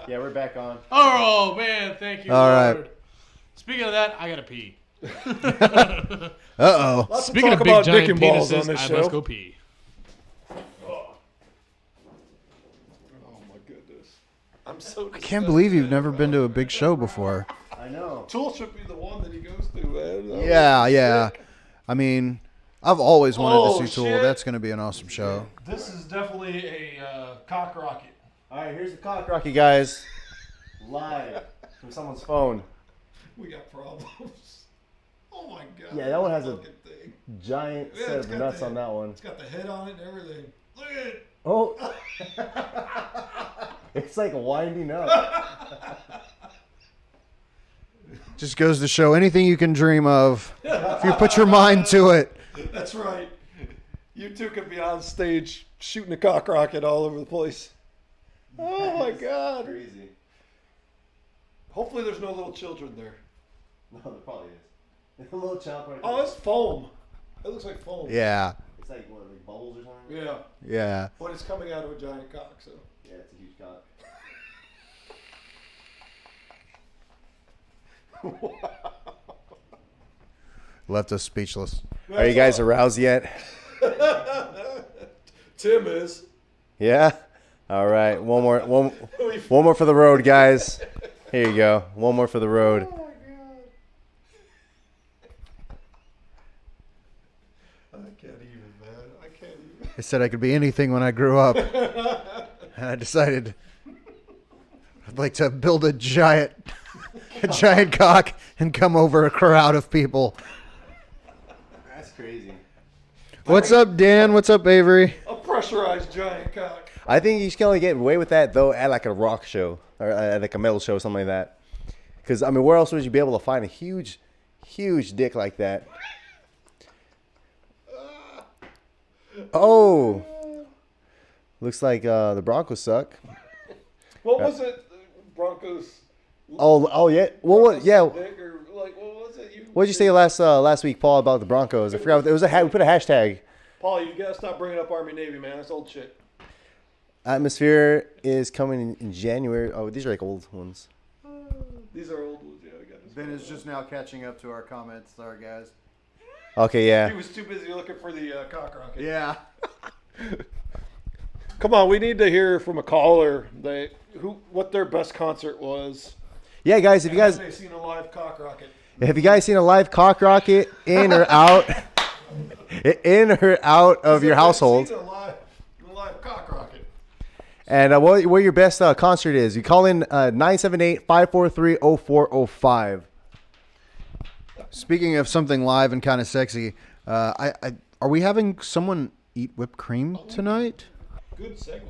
Yeah, we're back on. Oh, man. Thank you, All Lord. right. Speaking of that, I got to pee. Uh-oh. Lots Speaking of of talk big about dick giant and balls penises, on this I show. must go pee. Oh my goodness. I'm so I can't believe you've never been to a big show before. I know. Tool should be the one that he goes to, man. That Yeah, was yeah. sick. I mean, I've always wanted Oh, to see Tool. shit. That's going to be an awesome show. This is definitely a cock rocket. All right, here's the cock rocket, guys. Live from someone's phone. We got problems. Oh my god. Yeah, that one has a fucking thing. giant Yeah, set it's of got nuts the- on that one. It's got the head on it and everything. Look at it. Oh. It's like winding up. Just goes to show anything you can dream of if you put your mind to it. That's right. You two could be on stage shooting a cock rocket all over the place. Oh my god. Crazy. Hopefully there's no little children there. No, there probably is. A little child right Oh, it's foam. It looks like foam. Yeah, It's like, what, like bubbles or something? Yeah. yeah. But it's coming out of a giant cock, so. Yeah, it's a huge cock. Left us speechless. Are you guys aroused yet? Tim is. Yeah? All right. One more for the road, guys. Here you go. One more for the road. Oh my god. I can't even, man. I can't even. I said I could be anything when I grew up. And I decided I'd like to build a giant cock and come over a crowd of people. That's crazy. What's up, Dan? What's up, Avery? A pressurized giant cock. I think you can only get away with that, though, at like a rock show or at like a metal show, something like that. Because, I mean, where else would you be able to find a huge dick like that? Oh. Looks like the Broncos suck. What was it? Broncos. Oh yeah. Well, what? Yeah. Dick or like, what was it? What did you say last week, Paul, about the Broncos? I forgot. It was we put a hashtag. Paul, you gotta stop bringing up Army Navy, man. That's old shit. Atmosphere is coming in January. Oh, these are like old ones. These are old ones. Yeah, I got this. Ben is just now catching up to our comments. Sorry, guys. Okay, yeah. He was too busy looking for the cock rocket. Yeah. Come on, we need to hear from a caller what their best concert was. Yeah, guys. If you guys Have they seen a live cock rocket? have you guys seen a live cock rocket in or out of your household? Seen a live cock rocket. And what your best concert is? You call in 978-543-0405. Speaking of something live and kind of sexy, are we having someone eat whipped cream tonight? Good segue.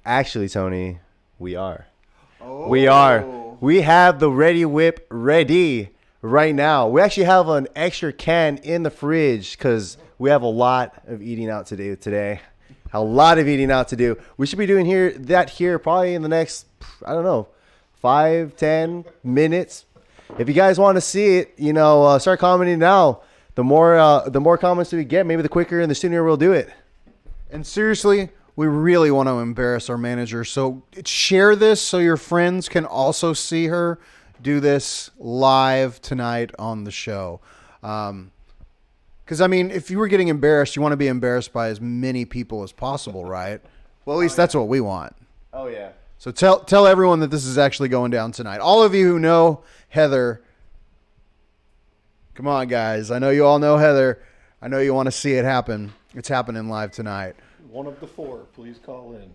Actually, Tony, we are. We are. We have the Ready Whip ready right now. We actually have an extra can in the fridge because we have a lot of eating out to do today. A lot of eating out to do. We should be doing that here probably in the next, I don't know, 5-10 minutes. If you guys want to see it, start commenting now. The more comments that we get, maybe the quicker and the sooner we'll do it. And seriously, we really want to embarrass our manager. So share this so your friends can also see her do this live tonight on the show. Because, I mean, if you were getting embarrassed, you want to be embarrassed by as many people as possible, right? Well, at least that's what we want. Oh, yeah. So tell everyone that this is actually going down tonight. All of you who know Heather, come on, guys. I know you all know Heather. I know you want to see it happen. It's happening live tonight. One of the four, please call in.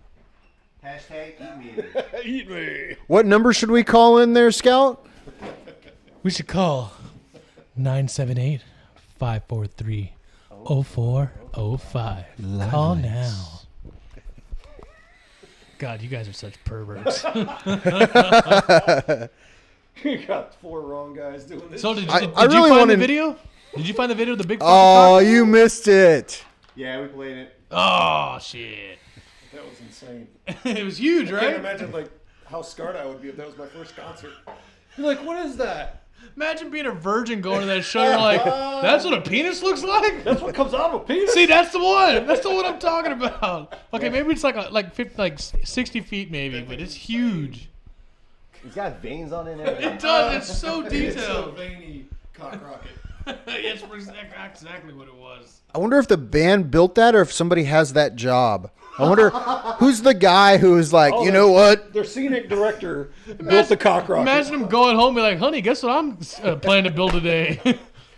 Hashtag eat me. Eat me. What number should we call in there, Scout? We should call 978-543-0405. Call now. God, you guys are such perverts. You got four wrong guys doing this. So did I you really find wanna- the video? Did you find the video of the big fucking Oh, cock? you missed it. Yeah, we played it. Oh, shit. That was insane. It was huge, I can't right? imagine how scarred I would be if that was my first concert. You're like, what is that? Imagine being a virgin going to that show. You're like, that's what a penis looks like. That's what comes out of a penis. See, that's the one. That's the one I'm talking about. Okay, maybe it's like 60 feet, maybe, but it's huge. He's got veins on it. And everything. It does. It's so It's a detailed. veiny cock rocket. It's exactly what it was. I wonder if the band built that or if somebody has that job. I wonder who's the guy who's like, you know what? Their scenic director built the cock rocket. Imagine him going home and be like, honey, guess what I'm planning to build today?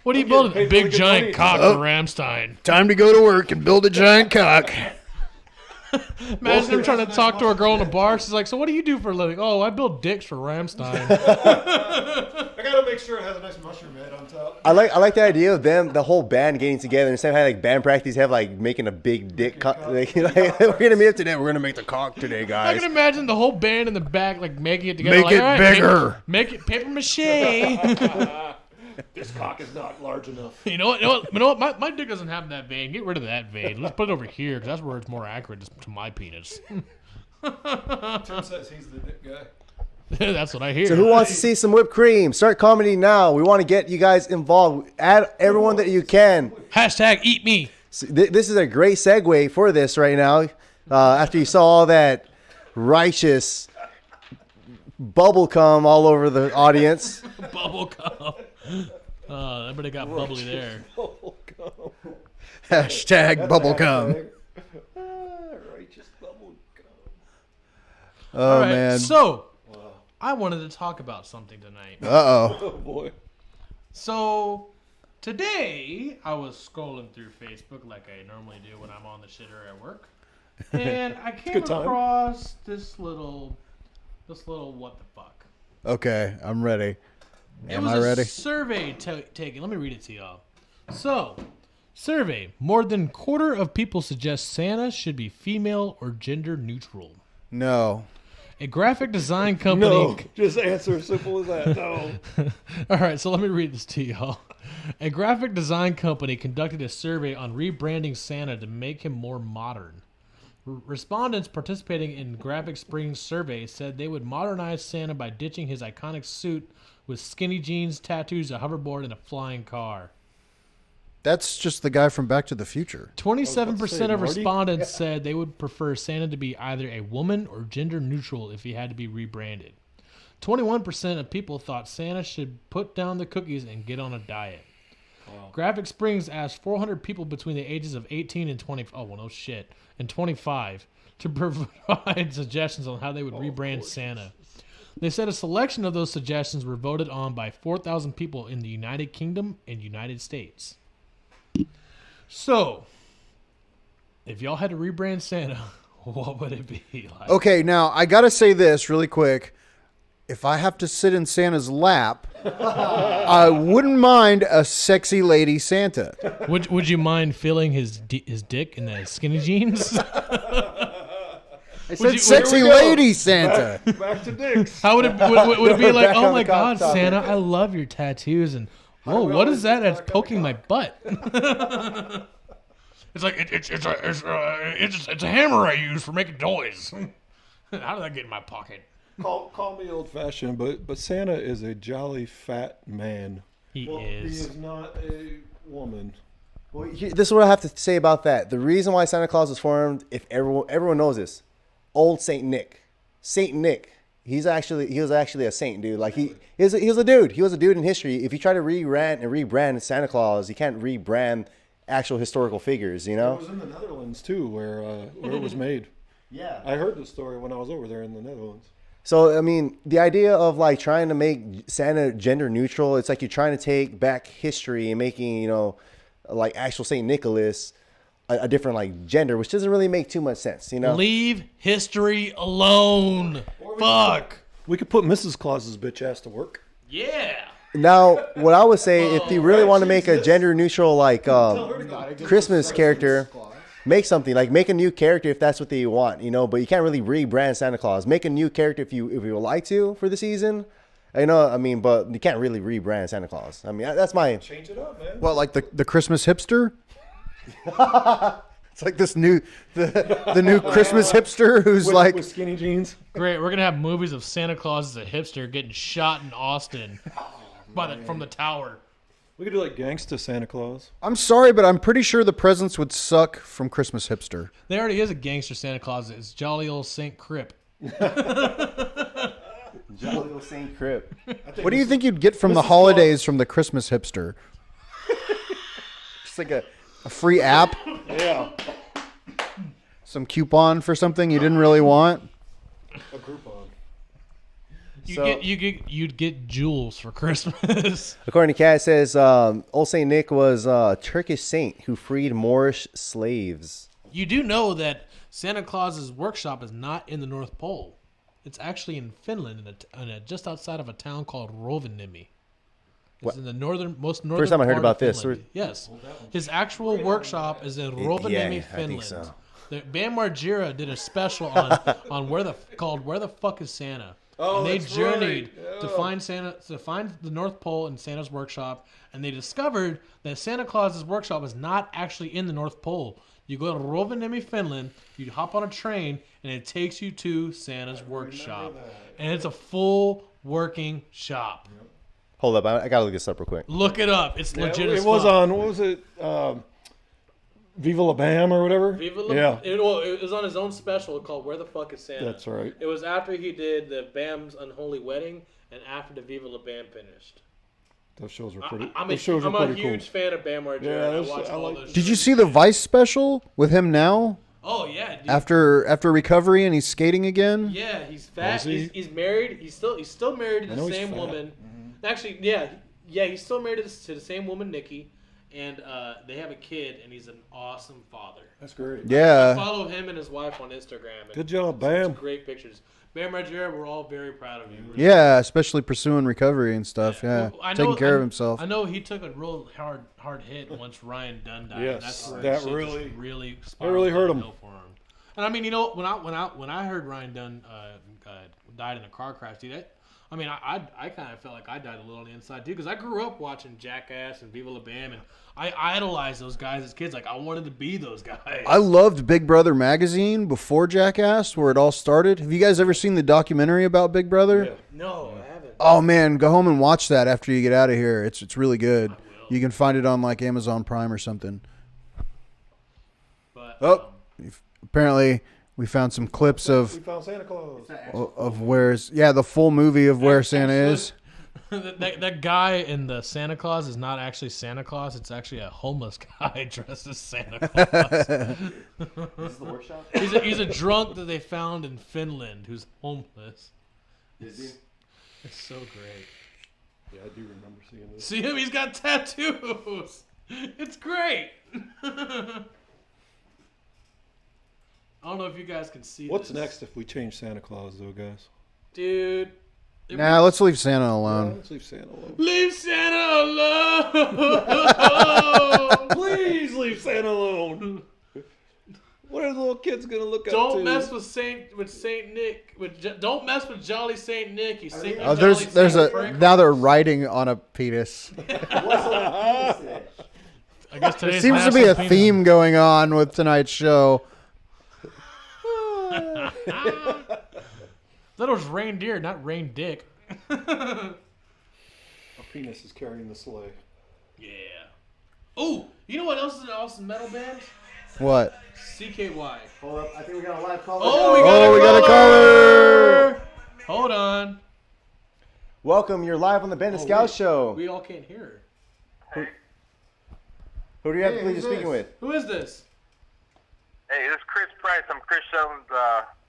What are you building? paid Big really good giant money. cock for Ramstein. Time to go to work and build a giant cock. Imagine him trying to talk to a girl in a bar. She's like, so what do you do for a living? Oh, I build dicks for Ramstein. I gotta make sure it has a nice mushroom head on top. I like the idea of them, the whole band getting together instead of having like band practice, have like making a big dick. We're gonna meet up today. We're gonna make the cock today, I guys. can imagine the whole band in the back like making it together. Make like, it all right, bigger. Make it paper mache. This cock is not large enough. You know what? My dick doesn't have that vein. Get rid of that vein. Let's put it over here because that's where it's more accurate to my penis. Tim says he's the dick guy. That's what I hear. So who wants to see some whipped cream? Start commenting now. We want to get you guys involved. Add everyone that you can. Hashtag eat me. So this is a great segue for this right now. After you saw all that righteous bubble cum all over the audience. Bubble gum. Everybody got bubbly there. Hashtag bubblegum. Righteous bubble gum. Oh, All right, man. so I wanted to talk about something tonight. Uh-oh. Oh boy. So today I was scrolling through Facebook like I normally do when I'm on the shitter at work, and I came Good time. across this little what the fuck. Okay, I'm ready. It Am was I ready? a survey taken. Let me read it to y'all. So, survey: more than a quarter of people suggest Santa should be female or gender neutral. No. A graphic design company. No, just answer as simple as that. No. All right, so let me read this to y'all. A graphic design company conducted a survey on rebranding Santa to make him more modern. Respondents participating in Graphic Springs survey said they would modernize Santa by ditching his iconic suit with skinny jeans, tattoos, a hoverboard, and a flying car. That's just the guy from Back to the Future. 27% of Marty? respondents said they would prefer Santa to be either a woman or gender neutral if he had to be rebranded. 21% of people thought Santa should put down the cookies and get on a diet. Graphic Springs asked 400 people between the ages of 18 and 20. Oh, well, no shit. And 25 to provide suggestions on how they would rebrand Santa. They said a selection of those suggestions were voted on by 4,000 people in the United Kingdom and United States. So, if y'all had to rebrand Santa, what would it be like? Okay, now I got to say this really quick. If I have to sit in Santa's lap, I wouldn't mind a sexy lady Santa. Would you mind feeling his dick in the skinny jeans? I said you- sexy here we go. lady Santa. Back to dicks. How would it would it be like? Back Oh on my the cock God, topic. Santa, I love your tattoos, and whoa, do we what always is that? get That's back on the poking my butt. It's like it's a hammer I use for making toys. How did that get in my pocket? Call me old fashioned, but Santa is a jolly fat man. He He is. is not a woman. Well, this is what I have to say about that. The reason why Santa Claus was formed, if everyone knows this, old Saint Nick. Saint Nick. He was actually a saint, dude. Like he was a dude. He was a dude in history. If you try to rebrand Santa Claus, you can't rebrand actual historical figures, you It know? was in the Netherlands too, where it was made. Yeah. I heard the story when I was over there in the Netherlands. So I mean, the idea of like trying to make Santa gender neutral, it's like you're trying to take back history and making, you know, like actual Saint Nicholas a different like gender, which doesn't really make too much sense, you know? Leave history alone. Fuck. We could put Mrs. Claus's bitch ass to work. Yeah. Now, what I would say, if you really want to make a gender neutral like Christmas character, make something like make a new character if that's what they want, you know. But you can't really rebrand Santa Claus. Make a new character if you would like to for the season, you know. I mean, but you can't really rebrand Santa Claus. I mean, that's my. Change it up, man. What, like the Christmas hipster? It's like this new the new Christmas hipster who's like with skinny jeans. Great. We're gonna have movies of Santa Claus as a hipster getting shot in Austin. from the tower. We could do like Gangsta Santa Claus. I'm sorry, but I'm pretty sure the presents would suck from Christmas Hipster. There already is a gangster Santa Claus. It's jolly old Saint Crip. Jolly old Saint Crip. What do you think you'd get from the holidays from the Christmas Hipster? Just like a free app? Yeah. Some coupon for something you didn't really want? A Groupon. You'd get jewels for Christmas. According to Kat, it says old Saint Nick was a Turkish saint who freed Moorish slaves. You do know that Santa Claus's workshop is not in the North Pole. It's actually in Finland, just outside of a town called Rovaniemi. It's in the most northern. First time I heard part about of this. Finland. Yes, his actual workshop is in Rovaniemi, I Finland. think so. Bam Margera did a special on Where the Fuck is Santa? Oh, and they that's journeyed right. to find Santa, to find the North Pole and Santa's workshop, and they discovered that Santa Claus's workshop is not actually in the North Pole. You go to Rovaniemi, Finland, you hop on a train, and it takes you to Santa's workshop, and it's a full working shop. Hold up, I gotta look this up real quick. Look it up; it's legit. It as was fuck. on, what was it? Viva La Bam or whatever? Yeah. It was on his own special called Where the Fuck is Santa? That's right. It was after he did the Bam's Unholy Wedding and after the Viva La Bam finished. Those shows were pretty. I'm those shows a were pretty huge fan of Bam Margera. Yeah, I those- watch I all like- those Did you shows. see the Vice special with him now? Oh yeah, dude. After recovery and he's skating again? Yeah, he's fat. is he? He's married. He's still married to I the know he's same fat. woman. Actually, yeah, he's still married to the same woman, Nikki, and they have a kid, and he's an awesome father. That's great. I Yeah. follow him and his wife on Instagram. And Good job, it's Bam. great pictures. Bam Margera, we're all very proud of you. Yeah, especially pursuing recovery and stuff. Yeah. Well, I Taking know- care of I- himself. I know he took a real hard hit once Ryan Dunn died. Yes, That's where that shit just really- really that really hurt him. downhill for him. And I mean, you know, when I heard Ryan Dunn died in a car crash, dude, I kind of felt like I died a little on the inside too, because I grew up watching Jackass and Viva La Bam, and I idolized those guys as kids. Like I wanted to be those guys. I loved Big Brother magazine before Jackass, where it all started. Have you guys ever seen the documentary about Big Brother? Yeah. No, I haven't. Oh man, go home and watch that after you get out of here. It's really good. You can find it on like Amazon Prime or something. But Oh, apparently we found some clips We of found Santa Claus. where's the full movie of where Santa is. that guy in the Santa Claus is not actually Santa Claus. It's actually a homeless guy dressed as Santa Claus. This is the workshop? He's a drunk that they found in Finland who's homeless. Is he? It's so great. Yeah, I do remember seeing this. See him? He's got tattoos. It's great. I don't know if you guys can see What's this. next if we change Santa Claus, though, guys? Dude. it Nah, was- let's leave Santa alone. Let's leave Santa alone. Leave Santa alone. Please leave Santa alone. What are the little kids gonna look up to? Don't mess with Saint Nick. Don't mess with Jolly Saint Nick. He's Saint. Oh, there's a now they're riding on a penis. I guess There today's seems to be a National Penis- theme going on with tonight's show. That was reindeer, not rain dick. A penis is carrying the sleigh. Yeah. Oh, you know what else is an awesome metal band? What? CKY. Hold up, I think we got a live call. Oh, we got a caller. Hold on. Welcome, you're live on the Bandit Scout Show. We all can't hear her. Who do you have the Hey, pleasure who's speaking this? with? Who is this? Hey, this is Chris Price. I'm Chris Sheldon's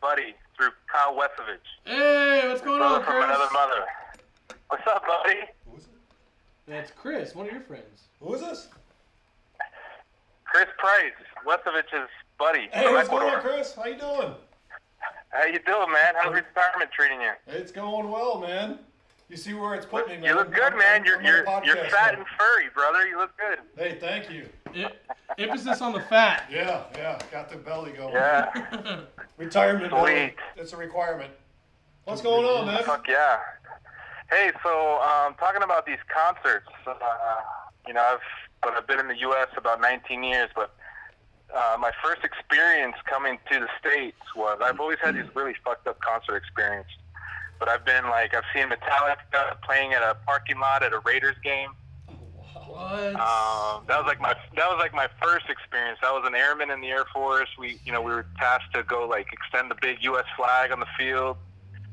buddy through Kyle Wesovich. Hey, what's going Brother on, from another Chris? mother. What's up, buddy? That's Chris, one of your friends. Who is this? Chris Price, Wesovich's buddy Hey, from what's going Ecuador. on, Chris? How you doing? How you doing, man? How's retirement treating you? It's going well, man. You see where it's putting me, man. You look good, man. You're fat and furry, brother. You look good. Hey, thank you. Emphasis on the fat. Yeah, got the belly going. Yeah. Retirement, Sweet. belly. It's a requirement. What's going on, man? Fuck yeah. Hey, so talking about these concerts, I've been in the U.S. about 19 years, but my first experience coming to the States was I've always had these really fucked up concert experiences. but I've seen Metallica playing at a parking lot at a Raiders game. What? That was like my first experience. I was an airman in the Air Force. We were tasked to go like extend the big U.S. flag on the field.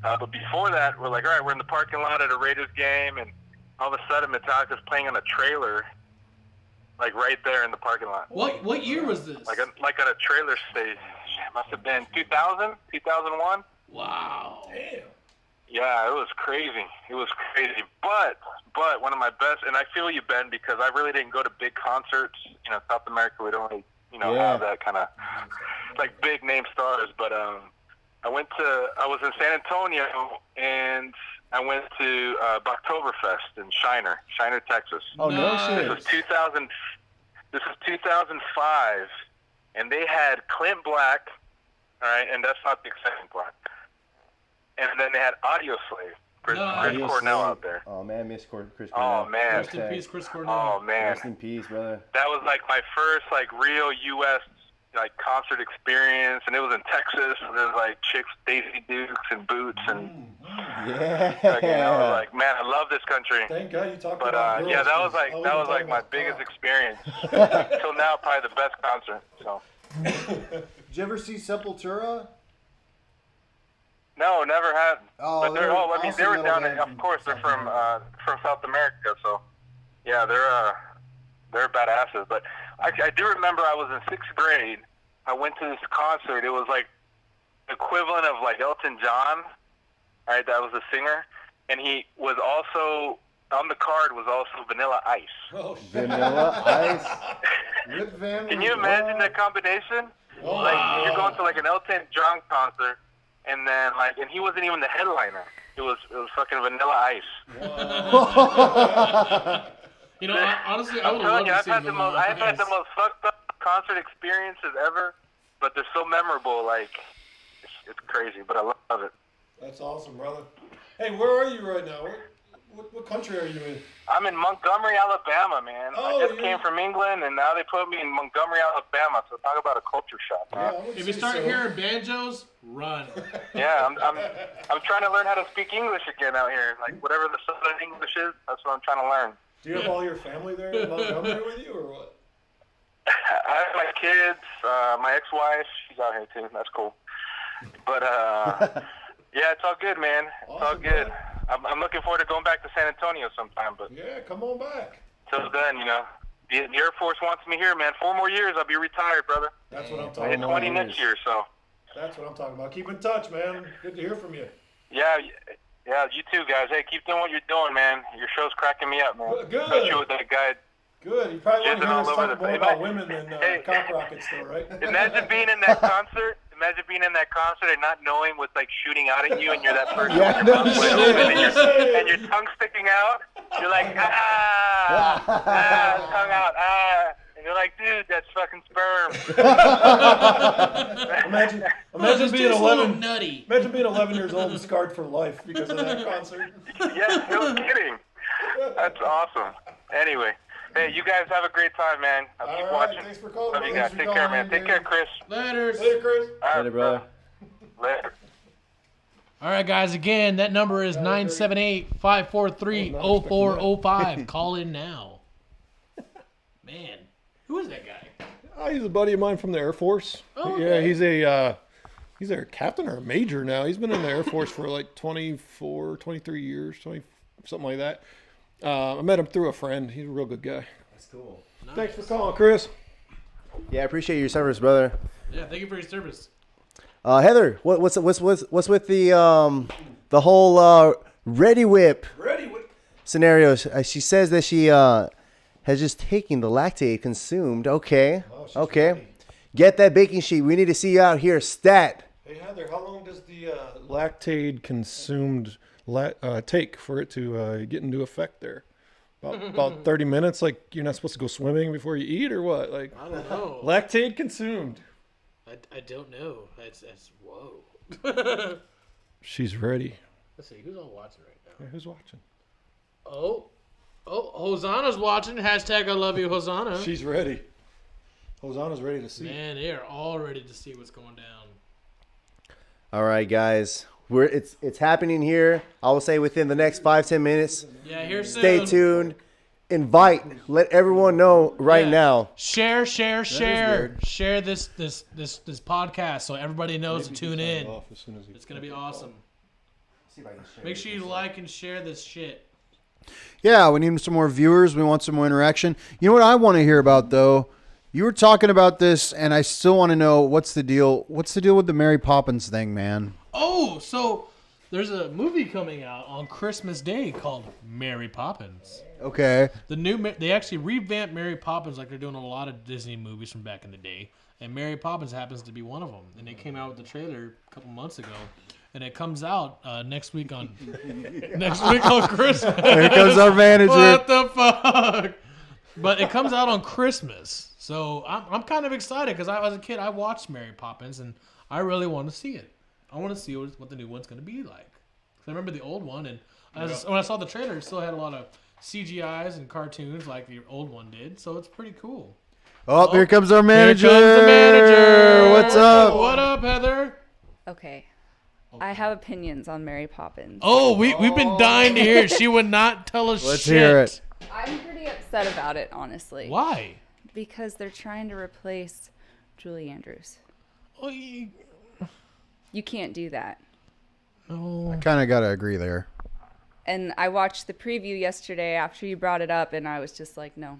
But before that, we're like, all right, we're in the parking lot at a Raiders game, and all of a sudden Metallica's playing on a trailer, like right there in the parking lot. What year was this? Like at a trailer stage. It must have been 2000, 2001. Wow. Damn. Yeah, it was crazy. But one of my best, and I feel you, Ben, because I really didn't go to big concerts. South America, we don't really, have that kind of like big name stars. But I was in San Antonio, and I went to Boktoberfest in Shiner, Texas. Oh, no shit. This was 2005, and they had Clint Black, all right, and that's not the exciting part. And then they had Audio Slave, Chris Cornell out there. Oh, man, miss Chris Cornell. Oh, man. Rest in peace, Chris Cornell. Oh, man. Rest in peace, brother. That was like my first like real U.S. like concert experience, and it was in Texas. And there was like chicks, Daisy Dukes, and Boots, and Yeah. I was like, man, I love this country. Thank God you talked But about girls, yeah, that was 'cause I wouldn't like talk my about biggest cock. experience till now. Probably the best concert. So Did you ever see Sepultura? no, never had. Oh, But they're they awesome were metal down band in. Of from course, they're South from South America. So yeah, they're badasses. But I do remember I was in 6th grade. I went to this concert. It was like equivalent of like Elton John. All right, that was the singer, and he was also on the card was also Vanilla Ice. Oh, shit. Vanilla Ice. Rip Van Can you imagine the combination? Like you're going to like an Elton John concert, and then and he wasn't even the headliner. It was fucking Vanilla Ice. Honestly, I I'm would telling love you, to I've see had the Vanilla most fucked up concert experiences ever, but they're so memorable. Like it's crazy, but I love it. That's awesome, brother. Hey, where are you right now? What country are you in? I'm in Montgomery, Alabama, man. Oh, I just came from England, and now they put me in Montgomery, Alabama. So talk about a culture shock, man. Yeah, I would If you say start so. hearing banjos, run. Yeah, I'm trying to learn how to speak English again out here. Like whatever the Southern English is, that's what I'm trying to learn. Do you have all your family there in Montgomery with you, or what? I have my kids, my ex-wife. She's out here too. That's cool. But yeah, it's all good, man. It's all Awesome, good. man. I'm looking forward to going back to San Antonio sometime. But Yeah, come on back. till then, the Air Force wants me here, man. 4 more years, I'll be retired, brother. That's what I'm I talking hit about. 20 next year, so. That's what I'm talking about. Keep in touch, man. Good to hear from you. Yeah, you too, guys. Hey, keep doing what you're doing, man. Your show's cracking me up, man. Good. Especially with that guy. Good. You probably want to Jizzing hear all us over talk the more place. about women than Hey. cock rockets, though, right? Imagine being in that concert. Imagine being in that concert and not knowing what's like shooting out at you, and you're that person Yeah, with your no mouth wide shit. open and your tongue sticking out. You're like tongue out, and you're like, dude, that's fucking sperm. Imagine Just being a little 11. nutty. Imagine being 11 years old and scarred for life because of that concert. Yeah, no kidding. That's awesome. Anyway, hey, you guys have a great time, man. I'll keep All right, watching. thanks for calling. Love you Thanks guys. for Take care, calling, man. Take dude. care, Chris. Later. Later, Chris. All right, Later, brother. Later. All right, guys. Again, that number is 978-543-0405. Call in now. Man, who is that guy? He's a buddy of mine from the Air Force. Oh, Yeah, okay. he's a captain or a major now. He's been in the Air Force for like 23 years, something like that. I met him through a friend. He's a real good guy. That's cool. Thanks for calling, Chris. Yeah, I appreciate your service, brother. Yeah, thank you for your service. Heather, what's with the whole Ready Whip Ready? scenario? She says that she has just taken the lactate consumed. Okay, she's okay. ready. Get that baking sheet. We need to see you out here. Stat. Hey, Heather, how long does the lactate consumed take for it to get into effect there? About 30 minutes? Like, you're not supposed to go swimming before you eat or what? Like, I don't know. lactate consumed. I don't know. That's whoa. She's ready. Let's see who's all watching right now. Yeah, who's watching? Oh, Hosanna's watching. Hashtag I love you, Hosanna. She's ready. Hosanna's ready to see. Man, they are all ready to see what's going down. All right, guys. It's happening here. I will say within the next 5-10 minutes. Yeah, here soon. Stay tuned. Invite. Let everyone know right now. Share this podcast so everybody knows to tune in. It's gonna be awesome. Make sure you like and share this shit. Yeah, we need some more viewers. We want some more interaction. You know what I want to hear about, though? You were talking about this, and I still want to know what's the deal. What's the deal with the Mary Poppins thing, man? Oh, so there's a movie coming out on Christmas Day called Mary Poppins. Okay. They actually revamped Mary Poppins like they're doing a lot of Disney movies from back in the day, and Mary Poppins happens to be one of them. And they came out with the trailer a couple months ago. And it comes out next week on Christmas. Here comes our manager. What the fuck? But it comes out on Christmas, so I'm kind of excited because as a kid I watched Mary Poppins and I really want to see it. I want to see what the new one's going to be like. I remember the old one, and when I saw the trailer, it still had a lot of CGIs and cartoons like the old one did. So it's pretty cool. Oh, here comes our manager. Here comes the manager. What's up? What up, Heather? Okay. I have opinions on Mary Poppins. Oh, we've been dying to hear it. She would not tell us Let's shit. hear it. I'm pretty upset about it, honestly. Why? Because they're trying to replace Julie Andrews. Oh, You can't do that. no. Kind of got to agree there. And I watched the preview yesterday after you brought it up, and I was just like, no.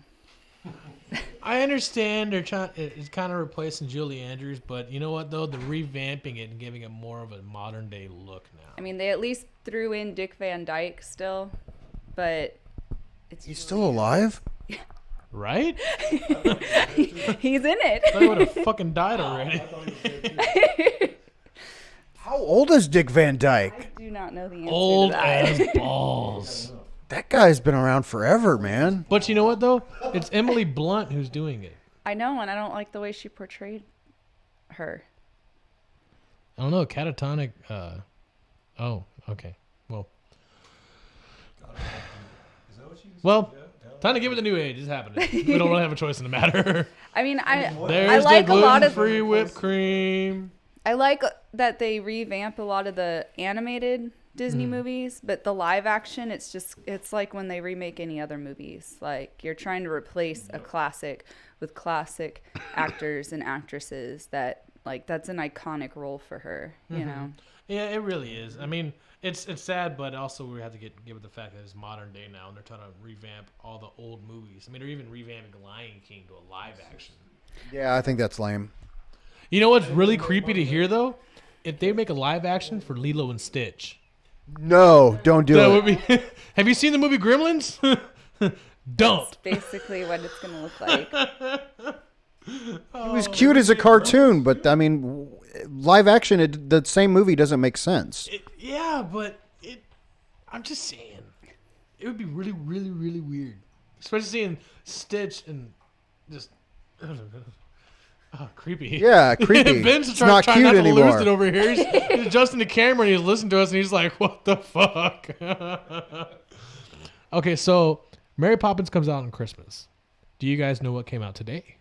I understand it's kind of replacing Julie Andrews, but you know what though? They're revamping it and giving it more of a modern day look now. I mean, they at least threw in Dick Van Dyke still, but He's still alive? Right? he's in it. I would have fucking died already. How old is Dick Van Dyke? I do not know the answer Old to that. as balls. That guy's been around forever, man. But you know what though? It's Emily Blunt who's doing it. I know, and I don't like the way she portrayed her. I don't know. Catatonic. Oh, okay. Well, time to give it the new age. It's happening. We don't really have a choice in the matter. I mean, I There's like the a lot of gluten-free whipped cream. I like that they revamp a lot of the animated Disney movies, but the live action, it's like when they remake any other movies. Like you're trying to replace a classic with classic actors and actresses that's an iconic role for her, you know? Yeah, it really is. I mean, it's sad, but also we have to give it the fact that it's modern day now, and they're trying to revamp all the old movies. I mean, they're even revamping Lion King to a live action. Yeah, I think that's lame. You know what's really creepy to hear though? If they make a live action for Lilo and Stitch. No, don't do That it. would be. Have you seen the movie Gremlins? Don't. That's basically what it's going to look like. He was cute as a cartoon, but I mean, live action, the same movie doesn't make sense. Yeah, but I'm just saying. It would be really, really, really weird. Especially seeing Stitch and just. Oh, creepy. Yeah, creepy. Ben's It's trying not not cute to anymore. lose it over here. He's adjusting the camera and he's listening to us and he's like, what the fuck? Okay, so Mary Poppins comes out on Christmas. Do you guys know what came out today?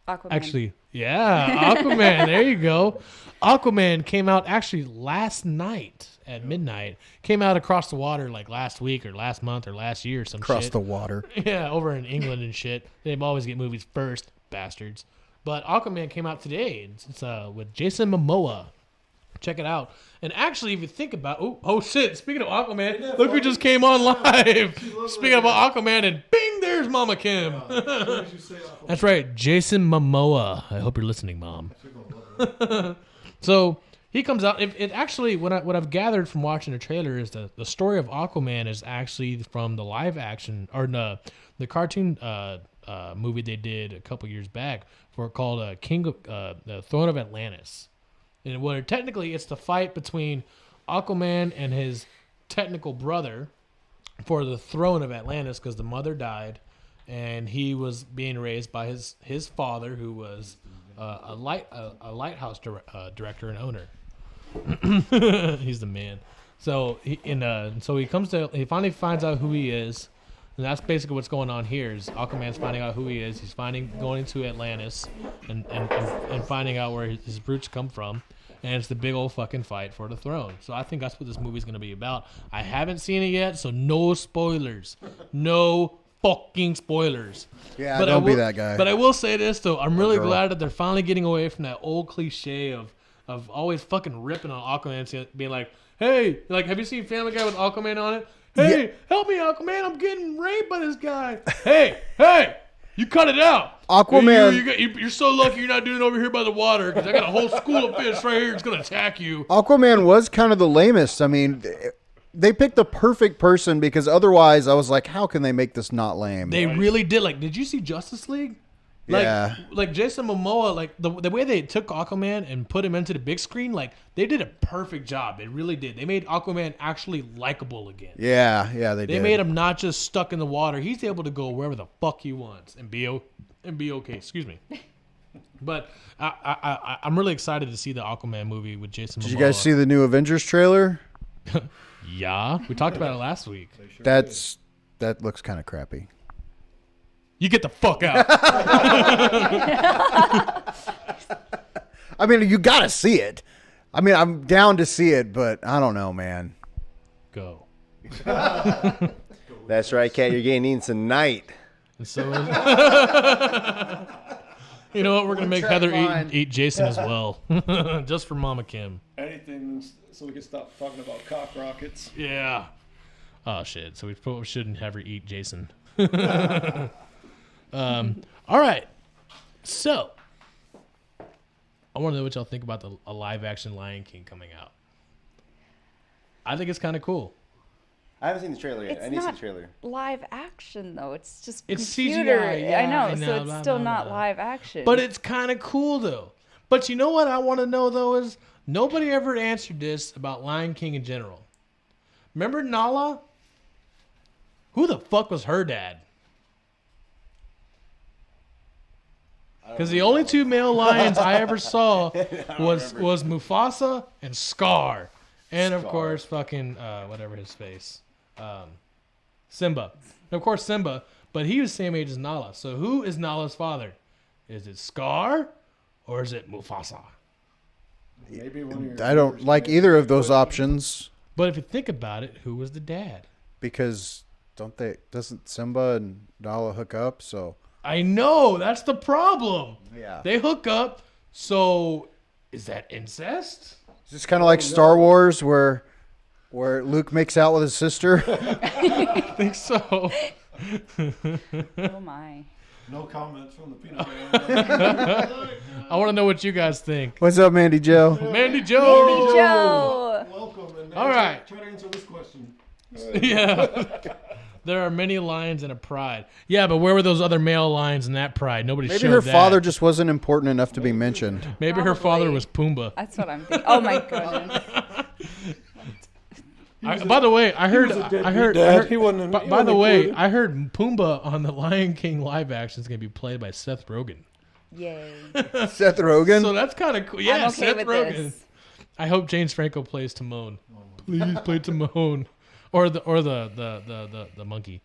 Aquaman. Actually, yeah, Aquaman. There you go. Aquaman came out actually last night at midnight. Came out across the water like last week or last month or last year or some Across shit. the water. Yeah, over in England and shit. They always get movies first, bastards. But Aquaman came out today. It's with Jason Momoa. Check it out. And actually, if you think about, oh shit! Speaking of Aquaman, look who just came on live. Speaking about Aquaman, and bing, there's Mama Kim. That's right, Jason Momoa. I hope you're listening, Mom. So he comes out. It actually, what I've gathered from watching the trailer is the story of Aquaman is actually from the live action or the cartoon movie they did a couple years back called the Throne of Atlantis. And technically it's the fight between Aquaman and his technical brother for the throne of Atlantis because the mother died and he was being raised by his father who was a lighthouse director and owner. He's the man. So he finally finds out who he is. And that's basically what's going on here is Aquaman's finding out who he is. He's going to Atlantis and finding out where his roots come from. and it's the big old fucking fight for the throne. So I think that's what this movie's gonna be about. I haven't seen it yet, so no spoilers. No fucking spoilers. Yeah, But don't be that guy. But I will say this though, I'm really girl. glad that they're finally getting away from that old cliche of always fucking ripping on Aquaman, being like, hey, like, have you seen Family Guy with Aquaman on it? Hey, help me, Aquaman! I'm getting raped by this guy. Hey, you cut it out. Aquaman- You're so lucky you're not doing it over here by the water because I got a whole school of fish right here that's gonna attack you. Aquaman was kind of the lamest. I mean, they picked the perfect person because otherwise I was like, how can they make this not lame? They really did. Like, did you see Justice League? Like, Yeah. like Jason Momoa, like the way they took Aquaman and put him into the big screen, like they did a perfect job. They really did. They made Aquaman actually likable again. Yeah, they They did. made him not just stuck in the water. He's able to go wherever the fuck he wants and be okay. Excuse me. But I'm really excited to see the Aquaman movie with Jason Momoa. Did you guys see the new Avengers trailer? Yeah, we talked about it last week. That looks kind of crappy. You get the fuck out. I mean, you got to see it. I mean, I'm down to see it, but I don't know, man. Go. That's right, Kat. You're getting eaten tonight. And so is you know what? We're gonna make Heather eat Jason as well, just for Mama Kim. Anything so we can stop talking about cock rockets. Yeah. Oh shit. So we probably shouldn't have her eat Jason. All right. So I want to know what y'all think about a live action Lion King coming out. I think it's kind of cool. I haven't seen the trailer yet. It's I need to see not the trailer. live action though. It's just It's computer. CGI, yeah, I know, I so know, it's blah, still blah, not blah. live action. But it's kind of cool though. But you know what I want to know though is nobody ever answered this about Lion King in general. Remember Nala? Who the fuck was her dad? Because the only two male lions I ever saw was Mufasa and Scar, and of course fucking whatever his face, Simba. And of course Simba, but he was the same age as Nala. So who is Nala's father? Is it Scar or is it Mufasa? Maybe one of your I don't like either of those options But if you think about it, who was the dad? because doesn't Simba and Nala hook up? So I know, that's the problem. yeah, They hook up, so is that incest? it's just kind of like Star Wars where Luke makes out with his sister. I think so. oh my. no comments from the peanut gallery. I want to know what you guys think. What's up, Mandy Joe? Mandy Joe! Joe. Welcome and All right. try to answer this question. Yeah. There are many lions in a pride. Yeah, but where were those other male lions in that pride? Nobody Maybe showed her that. father just wasn't important enough to be mentioned. Maybe her father Probably. was Pumbaa. That's what I'm thinking. Oh my goodness. By the way, I heard. Dad, he wasn't. By the way, I heard Pumbaa on the Lion King live action is going to be played by Seth Rogen. Yay. Seth Rogen. So that's kind of cool. Yeah, I'm okay Seth with Rogen. this. I hope James Franco plays Timon. Please play Timon, or the monkey.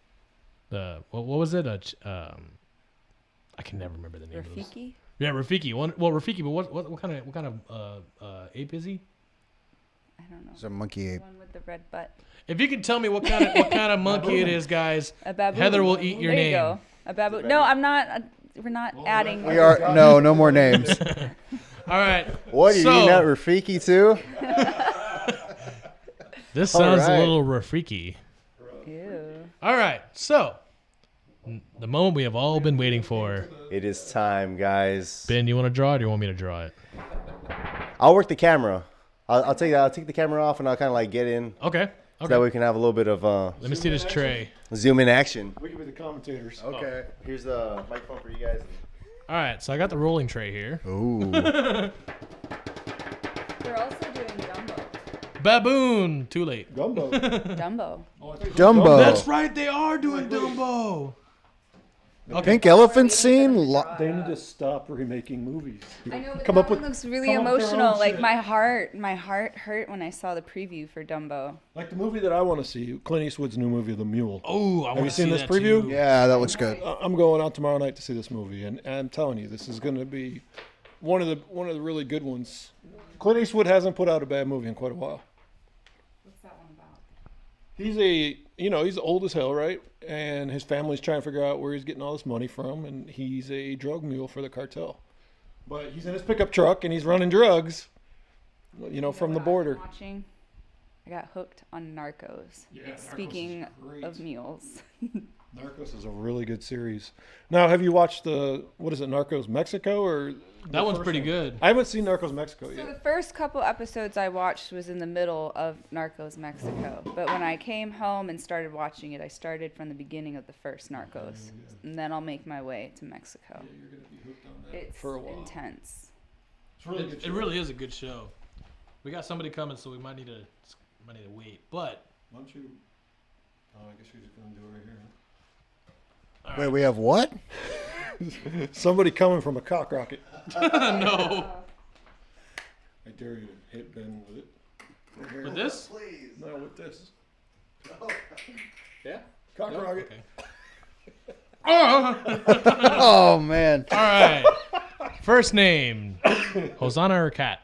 The what was it? I can never remember the name of this. Rafiki? Yeah, Rafiki. Rafiki. But what kind of ape is he? I don't know. It's a monkey ape. One with the red butt. If you can tell me what kind of monkey it is, guys, A baboon. Heather will eat your there name. You go. A baboon. No, I'm not. We're not adding. We are no more names. All right. What, are you eating that Rafiki too? This sounds right. a little Rafiki. Ew. All right. So, the moment we have all been waiting for. It is time, guys. Ben, you want to draw it or you want me to draw it? I'll work the camera. I'll take the camera off and I'll kind of like get in. Okay. So that way we can have a little bit of Let me see this tray. zoom in action. We can be the commentators. Okay. Here's the microphone for you guys. All right. So I got the rolling tray here. Ooh. They're also doing Dumbo. Baboon. Too late. Gumbo. Dumbo. Dumbo. That's right. They are doing Dumbo. Pink elephant scene. They need to stop remaking movies. I know, but Come that up with- one looks really come up with their emotional. own Like shit. my heart hurt when I saw the preview for Dumbo. Like the movie that I want to see, Clint Eastwood's new movie, The Mule. Oh, I want you to seen see this that preview? too. Yeah, that looks good. I'm going out tomorrow night to see this movie, and I'm telling you, this is going to be one of the really good ones. Clint Eastwood hasn't put out a bad movie in quite a while. What's that one about? He's old as hell, right? And his family's trying to figure out where he's getting all this money from, and he's a drug mule for the cartel. But he's in his pickup truck and he's running drugs, from the border. I got hooked on Narcos. Yeah, Narcos Speaking is great. of mules. Narcos is a really good series. Now, have you watched Narcos Mexico or? That one's pretty good. I haven't seen Narcos Mexico So yet. the first couple episodes I watched was in the middle of Narcos Mexico. But when I came home and started watching it, I started from the beginning of the first Narcos. And then I'll make my way to Mexico. You're gonna be hooked on that It's for a while. intense. It's really good. It really is a good show. We got somebody coming, so we might need to wait. But Why don't you? Oh, I guess you're just gonna do it right here. Wait, we have what? Somebody coming from a cock rocket. no, I dare you to hit Ben with it. Right here. with this. No, with this. Yeah, cock rocket. Okay. Oh, Oh man. all right. First name, Hosanna or Cat?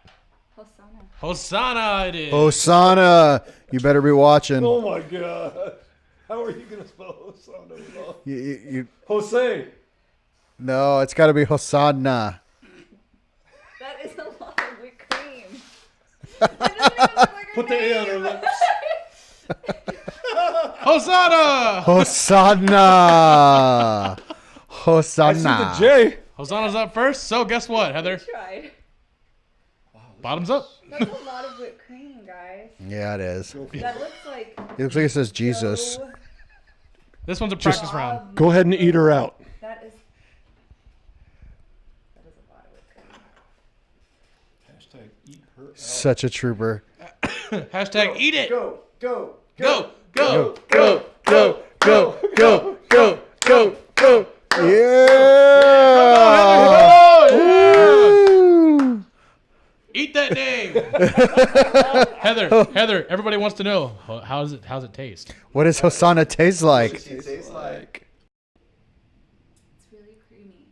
Hosanna. Hosanna it is. Osana, you better be watching. Oh my God! How are you gonna spell Hosanna? You, Jose. no, it's got to be Hosanna. That is a lot of whipped cream. Put the A on her lips. Hosanna. Hosanna. Hosanna. I see the J. Hosanna's up first. So guess what, Heather? Tried. Bottoms up. That's a lot of whipped cream, guys. Yeah, it is. That looks like. It looks like it says Jesus. so- This one's a practice round. Go ahead and eat her out. That is a lot of whipped cream. Hashtag eat her out. Such a trooper. Hashtag eat it. Go. Go. Go, go, go, go, go, go, go, go. Yeah. Woo. Eat that name. Heather, everybody wants to know how's it taste? What does Hosanna taste like? It's really creamy.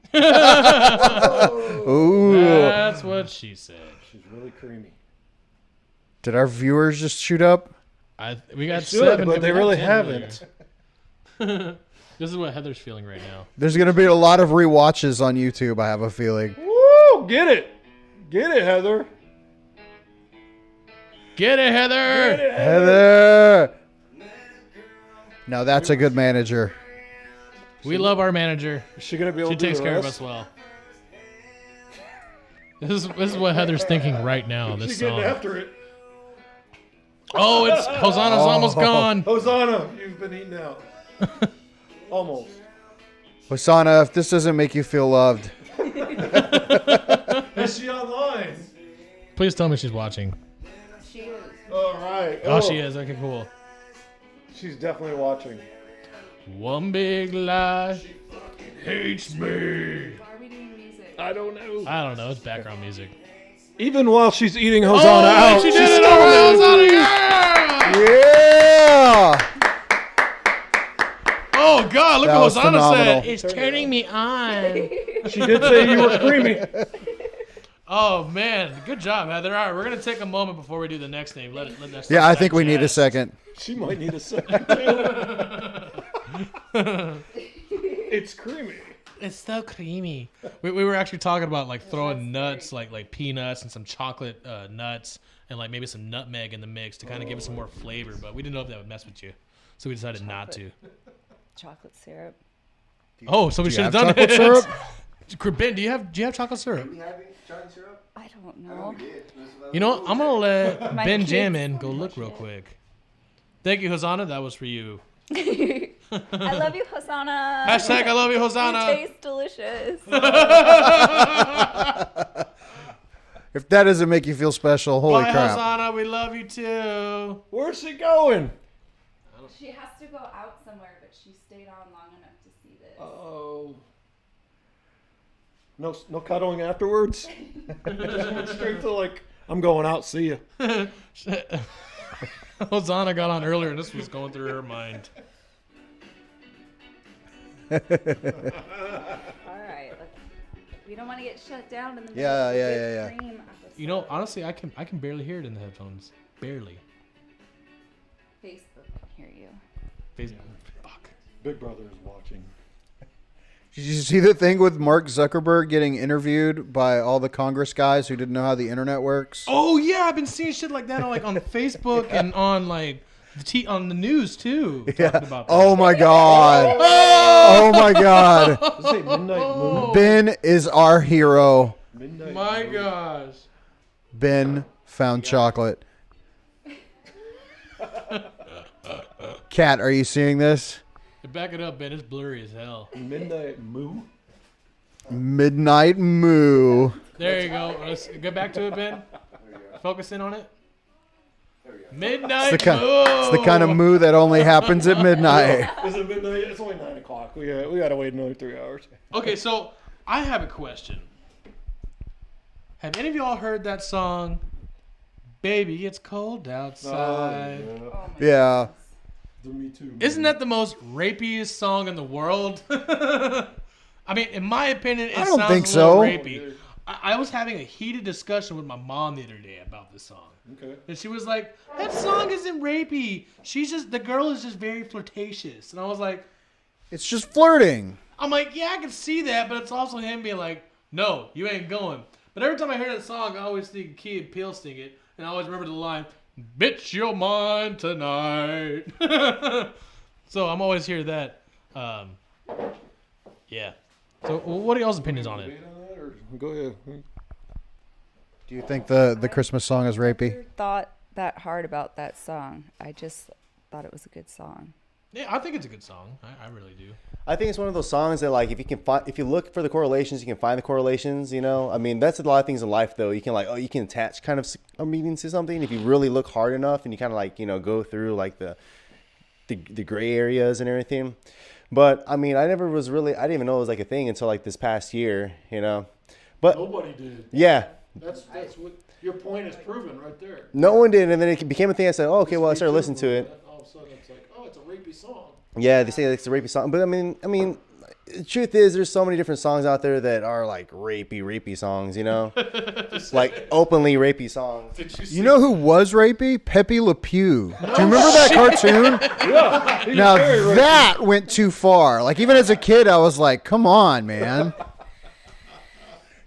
Ooh. That's what she said. She's really creamy. Did our viewers just shoot up? We got Should, 7, but and they we got really 10 haven't. earlier. This is what Heather's feeling right now. There's going to be a lot of rewatches on YouTube, I have a feeling. Woo! Get it, Heather. Get it, Heather. Heather. Now that's a good manager. We love our manager. Is she gonna be able She to do takes the care of rest? us well. This is what Heather's thinking right now. This She's getting song. after it. Oh, it's Hosanna's almost gone. Hosanna, you've been eaten out. Almost. Hosanna, if this doesn't make you feel loved, Is she online? Please tell me she's watching. She is. All right. Oh, she is. Okay, cool. She's definitely watching. One big lie hates me. Why are we doing music? I don't know. I don't know. It's background music. Even while she's eating Hosanna out, she she's did it still over Hosanna. Yeah! yeah. Oh God! Look That what was Hosanna phenomenal. said. It's turning me on. She did say you were creamy. Oh man, good job, Heather. All right, we're gonna take a moment before we do the next name. Let that Yeah, I think we need a second. She might need a second. It's creamy. It's so creamy. We were actually talking about like throwing nuts, like peanuts and some chocolate nuts, and like maybe some nutmeg in the mix to kind of give it some more flavor. But we didn't know if that would mess with you, so we decided not to. Chocolate syrup. Oh, so we Do should you have have done chocolate it. syrup? Ben, do you have chocolate syrup? I don't know. You know, what? I'm gonna let My Ben kids Jammin go wanna look watch real it. quick. Thank you, Hosanna. That was for you. I love you, Hosanna. Hashtag I love you, You Hosanna. taste delicious. If that doesn't make you feel special, holy Bye, crap. Hosanna. We love you too. Where's she going? She has to go out somewhere, but she stayed on long enough to see this. Oh. No cuddling afterwards? Just went straight to like, I'm going out, see ya. Hosanna got on earlier, and this was going through her mind. All right. You don't want to get shut down in the middle Yeah, of the yeah. whipped cream You know, honestly, I can barely hear it in the headphones. Barely. Facebook can hear you. Fuck. Big Brother is watching. Did you see the thing with Mark Zuckerberg getting interviewed by all the Congress guys who didn't know how the internet works? Oh yeah, I've been seeing shit like that on on Facebook and on on the news too. Talking about that. Oh my God. Oh my God. Does it say Midnight Moon? Ben is our hero. Midnight My Moon. gosh. Ben found chocolate. Kat, are you seeing this? Back it up, Ben. It's blurry as hell. Midnight Moo? Midnight Moo. There you go. Let's get back to it, Ben. Focus in on it. Midnight It's the Moo. kind of moo that only happens at midnight. Is it midnight? It's only 9 o'clock. We gotta wait another 3 hours. Okay, so I have a question. Have any of y'all heard that song, "Baby, It's Cold Outside"? Yeah. The Me Too. Isn't that the most rapiest song in the world? I mean, in my opinion, it I don't sounds think a little so. rapey. I was having a heated discussion with my mom the other day about this song. Okay. And she was like, that song isn't rapey. The girl is just very flirtatious. And I was like, It's just flirting. I'm like, yeah, I can see that, but it's also him being like, no, you ain't going. But every time I hear that song, I always think Key and Peele sing it. And I always remember the line, "Bitch, you're mine tonight." So I'm always hear that. Yeah. So what are y'all's opinions on it? Go ahead. Do you think the Christmas song is rapey? Never thought that hard about that song. I just thought it was a good song. Yeah, I think it's a good song. I really do. I think it's one of those songs that, like, if you look for the correlations, you can find the correlations. You know, I mean, that's a lot of things in life, though. You can you can attach kind of a meaning to something if you really look hard enough, and you kind of go through like the gray areas and everything. But I mean, I didn't even know it was like a thing until like this past year. You know, but Nobody did. yeah. That's what your point is proven right there. No one did, and then it became a thing. I said, "Oh, okay, well, I started listening to it." All of a sudden, it's like, oh, it's a rapey song. Yeah, they say it's a rapey song, but I mean, the truth is, there's so many different songs out there that are like rapey songs. You know, like openly rapey songs. You know who was rapey? Pepe Le Pew. Do you remember that cartoon? Yeah. Now that went too far. Like even as a kid, I was like, "Come on, man."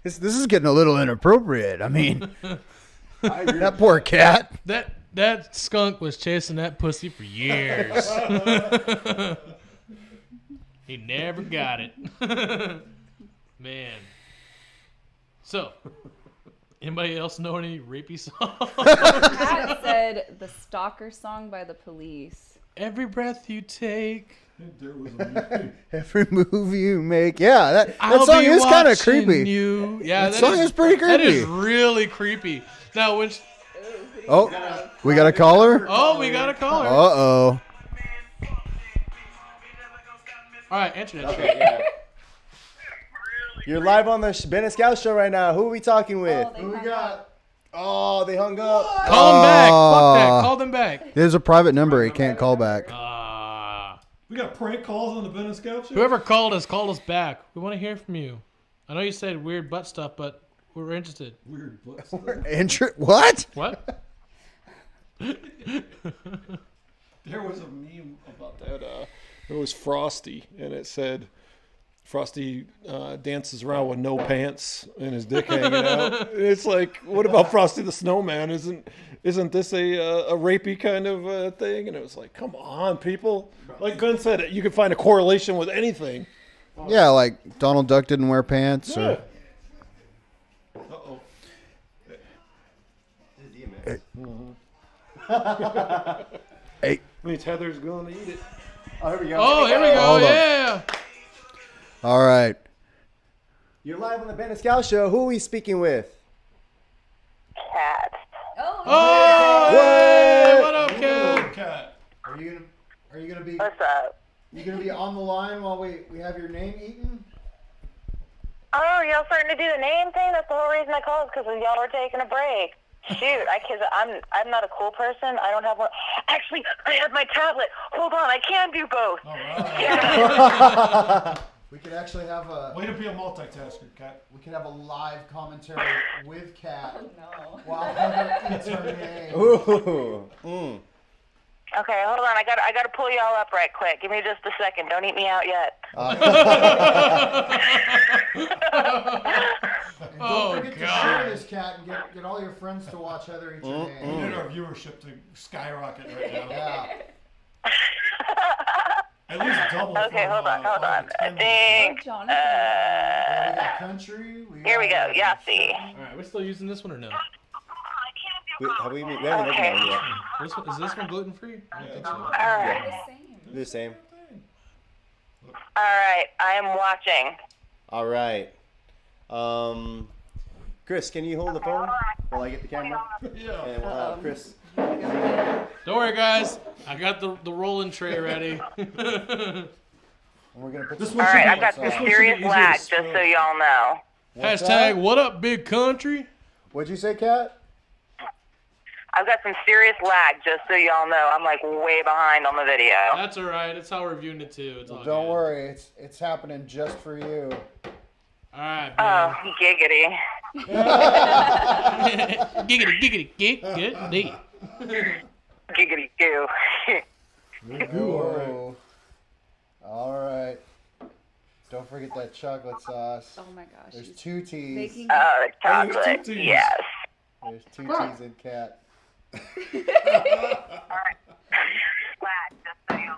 This is getting a little inappropriate. I mean, that poor cat. That skunk was chasing that pussy for years. He never got it. Man. So, anybody else know any rapey songs? Pat said the Stalker song by the Police. Every breath you take. There was a Every move you make. Yeah, that I'll song be is kind of watching creepy. You. Yeah, That song is pretty That is creepy. really creepy. Now, when Oh, we got a caller? we got a caller. Uh-oh. All right, answer that. You're live on the Ben and Scout show right now. Who are we talking with? Who we got? Oh, they hung up. Call them back. Fuck that. Call them back. There's a private number he can't call back. We got prank calls on the Ben and Scout show. Whoever called us back. We want to hear from you. I know you said weird butt stuff, but we're interested. Weird butts. What? What? There was a meme about that. It was Frosty, and it said Frosty dances around with no pants and his dick hanging out. It's like, what about Frosty the Snowman? Isn't this a rapey kind of thing? And it was like, come on, people. Like Gunn said, you can find a correlation with anything. Yeah, like Donald Duck didn't wear pants. Yeah. Or Uh-oh. Hey. Means Heather's going to eat it. Oh, here we go. Oh, here we go. Hold on. Yeah. All right. You're live on the Ben and Scout show. Who are we speaking with? Cat. Oh, hey, what up, kid? Cat. Are you gonna be What's up? on the line while we have your name eaten? Oh, y'all starting to do the name thing? That's the whole reason I called, because y'all were taking a break. Shoot, I'm not a cool person. I don't have one. Actually, I have my tablet. Hold on, I can do both. All right. Yeah. We could actually have a. Way to be a multitasker, Kat. We could have a live commentary with Kat Oh, no. while Heather eats her name. Ooh. Okay, hold on. I got to pull y'all up right quick. Give me just a second. Don't eat me out yet. And Oh, don't forget to God. share this, Kat, and get all your friends to watch Heather eat your We name. need our viewership to skyrocket right now. Yeah. At least double. Okay, from, hold on. our I expenditure. think. Jonathan. Yeah, we got country. Here we go. Yahtzee. All right, we're still using this one or no? We haven't opened Okay. one yet. Is this one gluten free? I don't think so. All right. The same. They're the same. All right. I am watching. All right. Chris, can you hold the phone while I get the camera? Yeah. And we'll have Chris. Don't worry, guys. I got the rolling tray ready. And we're gonna put This some one All should right. be- I've got some this one should be serious easier to lag, just spell. so y'all know. What's Hashtag that? what up, big country? What'd you say, Kat? I've got some serious lag, just so y'all know. I'm like way behind on the video. That's all right. That's how we're viewing it too. It's all Don't good. worry, it's happening just for you. All right, Oh, man. giggity. Giggity, giggity, giggity. Giggity goo. Whoa. All right. Don't forget that chocolate sauce. Oh my gosh. There's he's two T's. making Oh, the chocolate. two T's. Yes. There's two T's in Cat.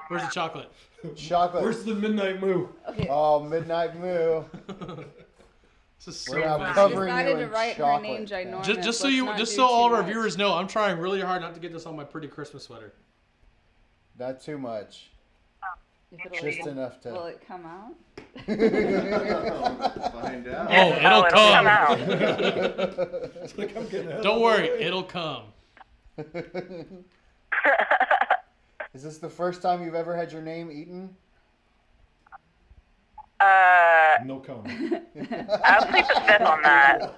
Where's the chocolate? Chocolate. Where's the midnight moo? Okay. Oh, Midnight Moo. This is so We're not messy. covering decided you to in write her chocolate. name ginormous. Just so Let's you, not just do so all of too our much. viewers know, I'm trying really hard not to get this on my pretty Christmas sweater. Not too much. If it'll Just even- enough Will to. it come out? Find out. Oh, it'll it'll come. out. It's like I'm getting ahead Don't of worry, the way. it'll come. Is this the first time you've ever had your name eaten? No comment. I'll plead the fifth on that.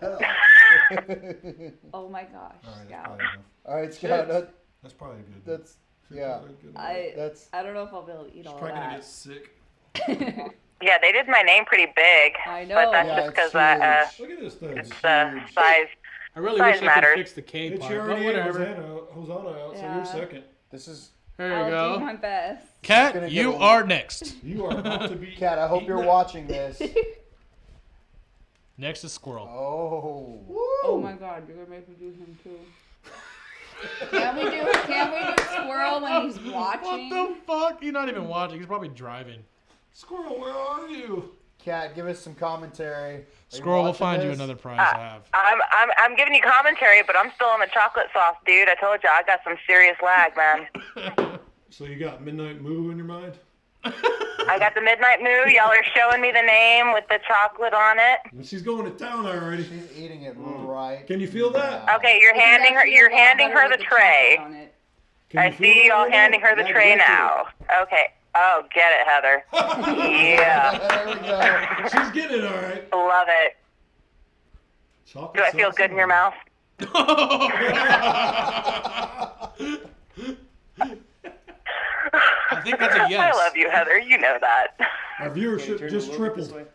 Oh my gosh. All right, that's Scout. probably enough. All right, Scott. That's probably good. That's yeah. Probably good. That's I don't know if I'll be able to eat She's all probably gonna that. get sick. Yeah, they did my name pretty big. I know. But that's Yeah, just it's because huge. Look at this thing. it's the huge. size. I really Size wish I matters. could fix the K It's part, your but whatever. Hosanna out, so Yeah. you're second. This is There you I'll do go. my best. gonna Kat, get you a- are next. You are about to be. Cat. I hope eaten you're up. watching this. Next is squirrel. Oh. Oh my god, you're gonna make me do him too. Can't we do squirrel when he's What watching? the fuck? He's not even watching. He's probably driving. Squirrel, where are you? Cat, give us some commentary. Are you Squirrel, we'll watching find you this? another prize to have. I'm giving you commentary, but I'm still on the chocolate sauce, dude. I told you I got some serious lag, man. So you got midnight moo in your mind? I got the midnight moo. Y'all are showing me the name with the chocolate on it. And she's going to town already. She's eating it right. Can you feel that? now. Okay, you're handing her. You're handing her the tray. Can I you feel see that y'all right handing now? her the Yeah, tray go for now. Okay. Oh, get it, Heather. Yeah, There we go. She's getting it all right. love it. Chocolate Do I feel sauce good in your mouth? I think that's a yes. I love you, Heather. You know that. Our Can you viewership turn just a little bit this tripled. way?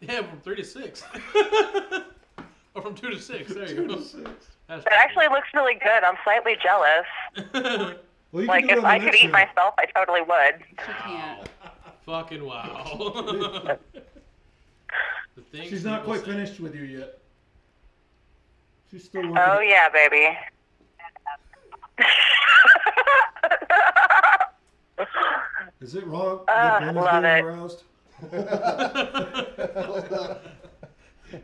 Yeah, from 3 to 6. Or from 2 to 6. There you 2 go. to 6. That's It actually looks really good. I'm slightly jealous. Well, you Like, can do if it on I the could next eat show. myself, I totally would. She can't. fucking wow. The things She's not people quite say. finished with you yet. She's still working. Oh, yeah, baby. Is it wrong? love it. Aroused?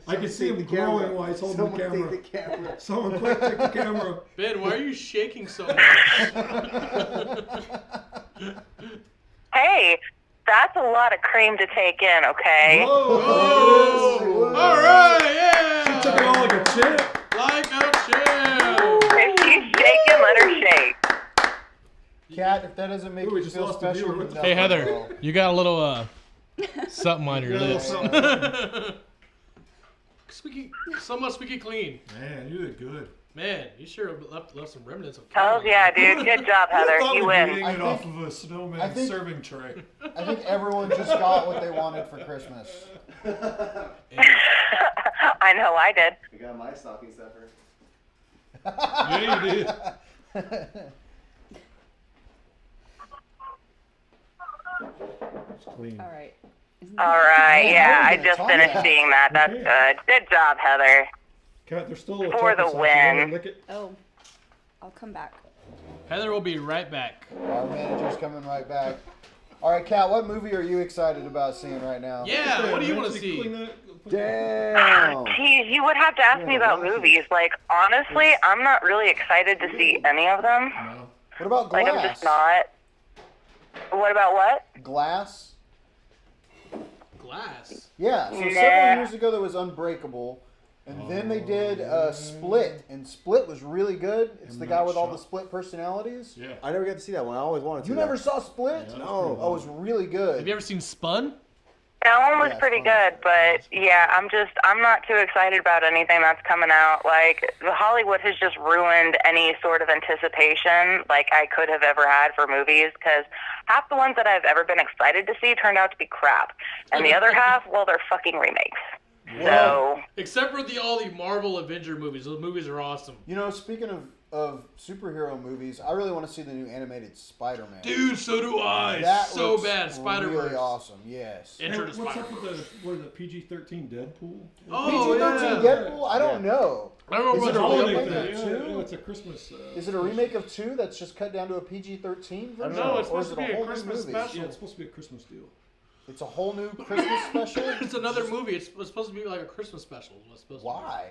I can see him growing while he's holding the camera. Take the camera. Someone quick take the camera. Ben, why are you shaking so much? Hey, that's a lot of cream to take in, okay? Whoa! All right, yeah. Took it all like a champ. Like a champ. If she's shaking, let her shake. Cat, if that doesn't make Ooh, we you just feel lost a special, viewer. then Hey, nothing Heather, will. you got a little something on your Yeah, a lips. little Squeaky, somewhat squeaky clean. Man, you did good. Man, you sure left some remnants of Hells yeah, dude. Good job, Heather. thought You we'd be win. eating I it think- off of a snowman I think- serving tray. I think everyone just got what they wanted for Christmas. I know I did. I got my stocking stuffer. Yeah, you did. It's clean. All right. All right, Man, yeah, how are I we gonna just top finished that? seeing that. That's Okay. good. Good job, Heather. Kat, there's still a For the chocolate sauce. You wanna win. lick it? Oh, I'll come back. Heather will be right back. Our manager's coming right back. All right, Kat, what movie are you excited about seeing right now? Yeah, what do you want to Actually, see? clean that- Damn. Geez, you would have to ask me about movies. Like, honestly, I'm not really excited to see any of them. No. What about Like, Glass? I'm just not. What about what? Glass? Glass. Yeah, so Nah. several years ago there was Unbreakable, and then they did Split, and Split was really good. It's M. the guy Night with all the Shyamalan. split personalities. Yeah. I never got to see that one. I always wanted to. You never saw Split? Yeah, No. Oh, it was really good. Have you ever seen Spun? That one was Yeah, pretty it's fun. good, but yeah, I'm not too excited about anything that's coming out. Like, Hollywood has just ruined any sort of anticipation like I could have ever had for movies, because half the ones that I've ever been excited to see turned out to be crap, and the other half, well, they're fucking remakes. So Except for all the Marvel Avenger movies. Those movies are awesome. You know, speaking of superhero movies, I really want to see the new animated Spider-Man. Dude, so do I. That So looks bad. Spider-Verse. Really awesome, yes. Enter Hey, the what's Spider-Verse. up with the PG-13 Deadpool? Oh, PG-13 yeah. Deadpool? I don't know. I don't know Is what it a holiday remake thing of is. two? Yeah, it's a Christmas. Is it a remake of 2 that's just cut down to a PG-13 version? No, it's Or supposed is to it be a whole new Christmas movie? special. Yeah, it's supposed to be a Christmas deal. It's a whole new Christmas special? It's another movie. It's supposed to be like a Christmas special. is what it's supposed to be. Why?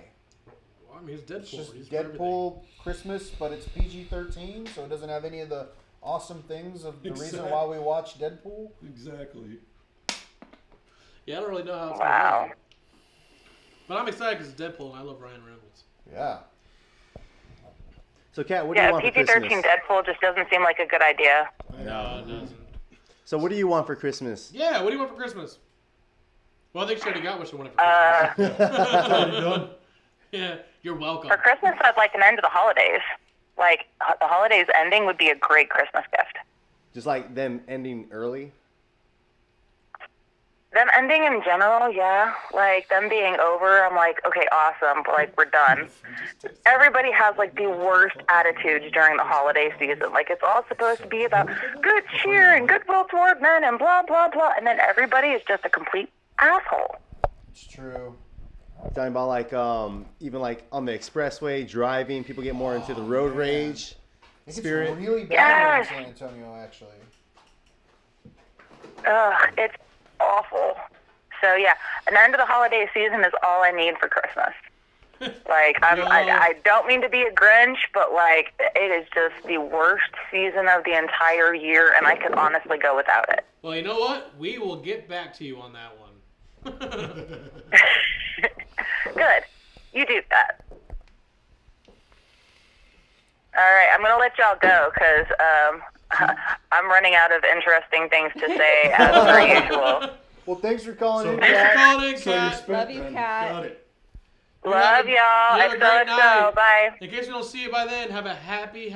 Well, I mean, it's Deadpool. It's just He's for everything. Deadpool Christmas, but it's PG-13, so it doesn't have any of the awesome things of the reason Exact- why we watch Deadpool. Exactly. Yeah, I don't really know how it's wow. going to go. But I'm excited because it's Deadpool and I love Ryan Reynolds. Yeah. So, Kat, what do you Yeah, want for PG-13 Christmas? Deadpool just doesn't seem like a good idea. No, it doesn't. So, what do you want for Christmas? Yeah, what do you want for Christmas? Well, I think she already got what she wanted for Christmas. Already done. Yeah, you're welcome. For Christmas, I'd like an end to the holidays. Like, the holidays ending would be a great Christmas gift. Just like them ending early? Them ending in general, yeah. Like, them being over, I'm like, okay, awesome. Like, we're done. Everybody has, like, the worst attitudes during the holiday season. Like, it's all supposed to be about good cheer and goodwill toward men and blah, blah, blah. And then everybody is just a complete asshole. It's true. Talking about like even like on the expressway driving, people get more into the road rage It's spirit. really bad Yes. here in San Antonio, actually. Ugh, it's awful. So, yeah, an end to the holiday season is all I need for Christmas. Like, I don't mean to be a Grinch, but, like, it is just the worst season of the entire year, and I could honestly go without it. Well, you know what? We will get back to you on that one. Good. You do that. All right, I'm going to let y'all go because I'm running out of interesting things to say as per usual. Well, thanks for calling in, Thanks for Kat. calling in, So you Kat. spent Love you, then. Kat. Got it. Love y'all. You have a great night. XOXO. Bye. In case we don't see you by then, have a happy,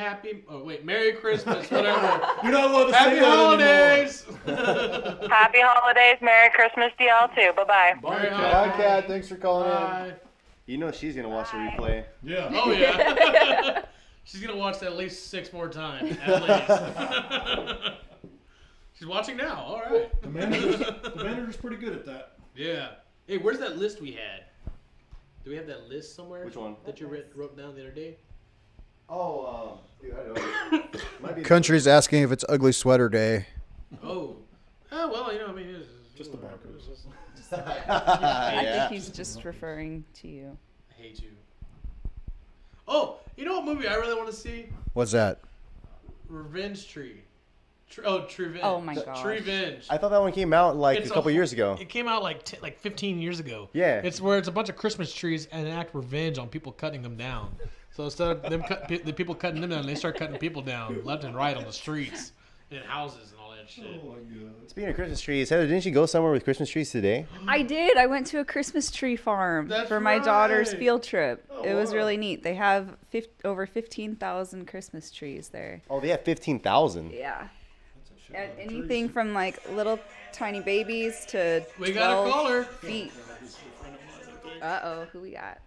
Merry Christmas, whatever. You're not allowed to Happy say that holidays! Happy holidays. Merry Christmas to y'all, too. Bye-bye. anymore. Merry Bye, Bye, Kat. holidays. Kat. Thanks for calling in. Bye. You know she's gonna watch the replay. Yeah. Oh, yeah. She's going to watch that at least 6 more times, at least. She's watching now. All right. The manager's pretty good at that. Yeah. Hey, where's that list we had? Do we have that list somewhere? Which one? That you wrote down the other day? Oh, dude, I know. Might be Country's asking if it's Ugly Sweater Day. Oh. Oh, well, you know, I mean, it's Just the Broncos. I Yeah. think he's just referring to you. I hate you. Oh, you know what movie I really want to see? What's that? Revenge Tree. Trevenge. Oh my gosh. Trevenge. I thought that one came out like It's a couple years ago. It came out like 15 years ago. Yeah. It's where it's a bunch of Christmas trees and enact revenge on people cutting them down. So instead of them the people cutting them down, they start cutting people down left and right on the streets. and houses and all that shit. Oh my god. Speaking of Christmas trees, Heather, didn't you go somewhere with Christmas trees today? I did. I went to a Christmas tree farm That's for my daughter's right. field trip. It was wow. really neat. They have over 15,000 Christmas trees there. Oh, they have 15,000. Yeah. And anything from like little tiny babies to We got a 12 caller. feet. Uh-oh, who we got?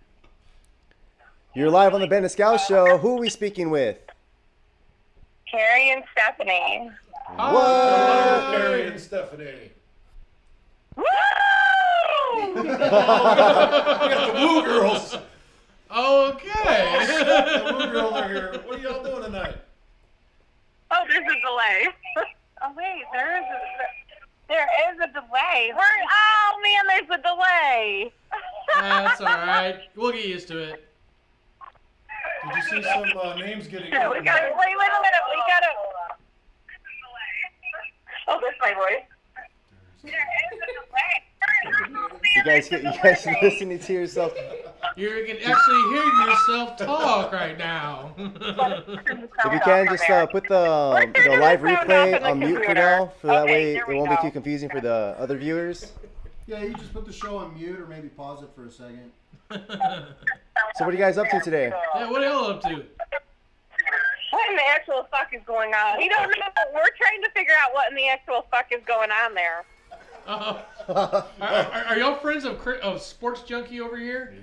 You're live on the Ben and Scout Show. Who are we speaking with? Carrie and Stephanie. What? Carrie and Stephanie. Woo! We got the Woo Girls. Okay. The Woo Girls are here. What are y'all doing tonight? Oh, there's a delay. Oh wait, there is a delay. Oh man, there's a delay. That's all right. We'll get used to it. Did you see some names getting? We gotta wait a minute. We gotta. Oh, that's my voice. There is a delay. You guys listening to yourself? You can actually hear yourself talk right now. If you can, just put the live replay on mute for now, so that way it won't be too confusing for the other viewers. Yeah, you just put the show on mute or maybe pause it for a second. So what are you guys up to today? Yeah, what are y'all up to? What in the actual fuck is going on? We don't know. We're trying to figure out what in the actual fuck is going on there. Are y'all friends of Sports Junkie over here?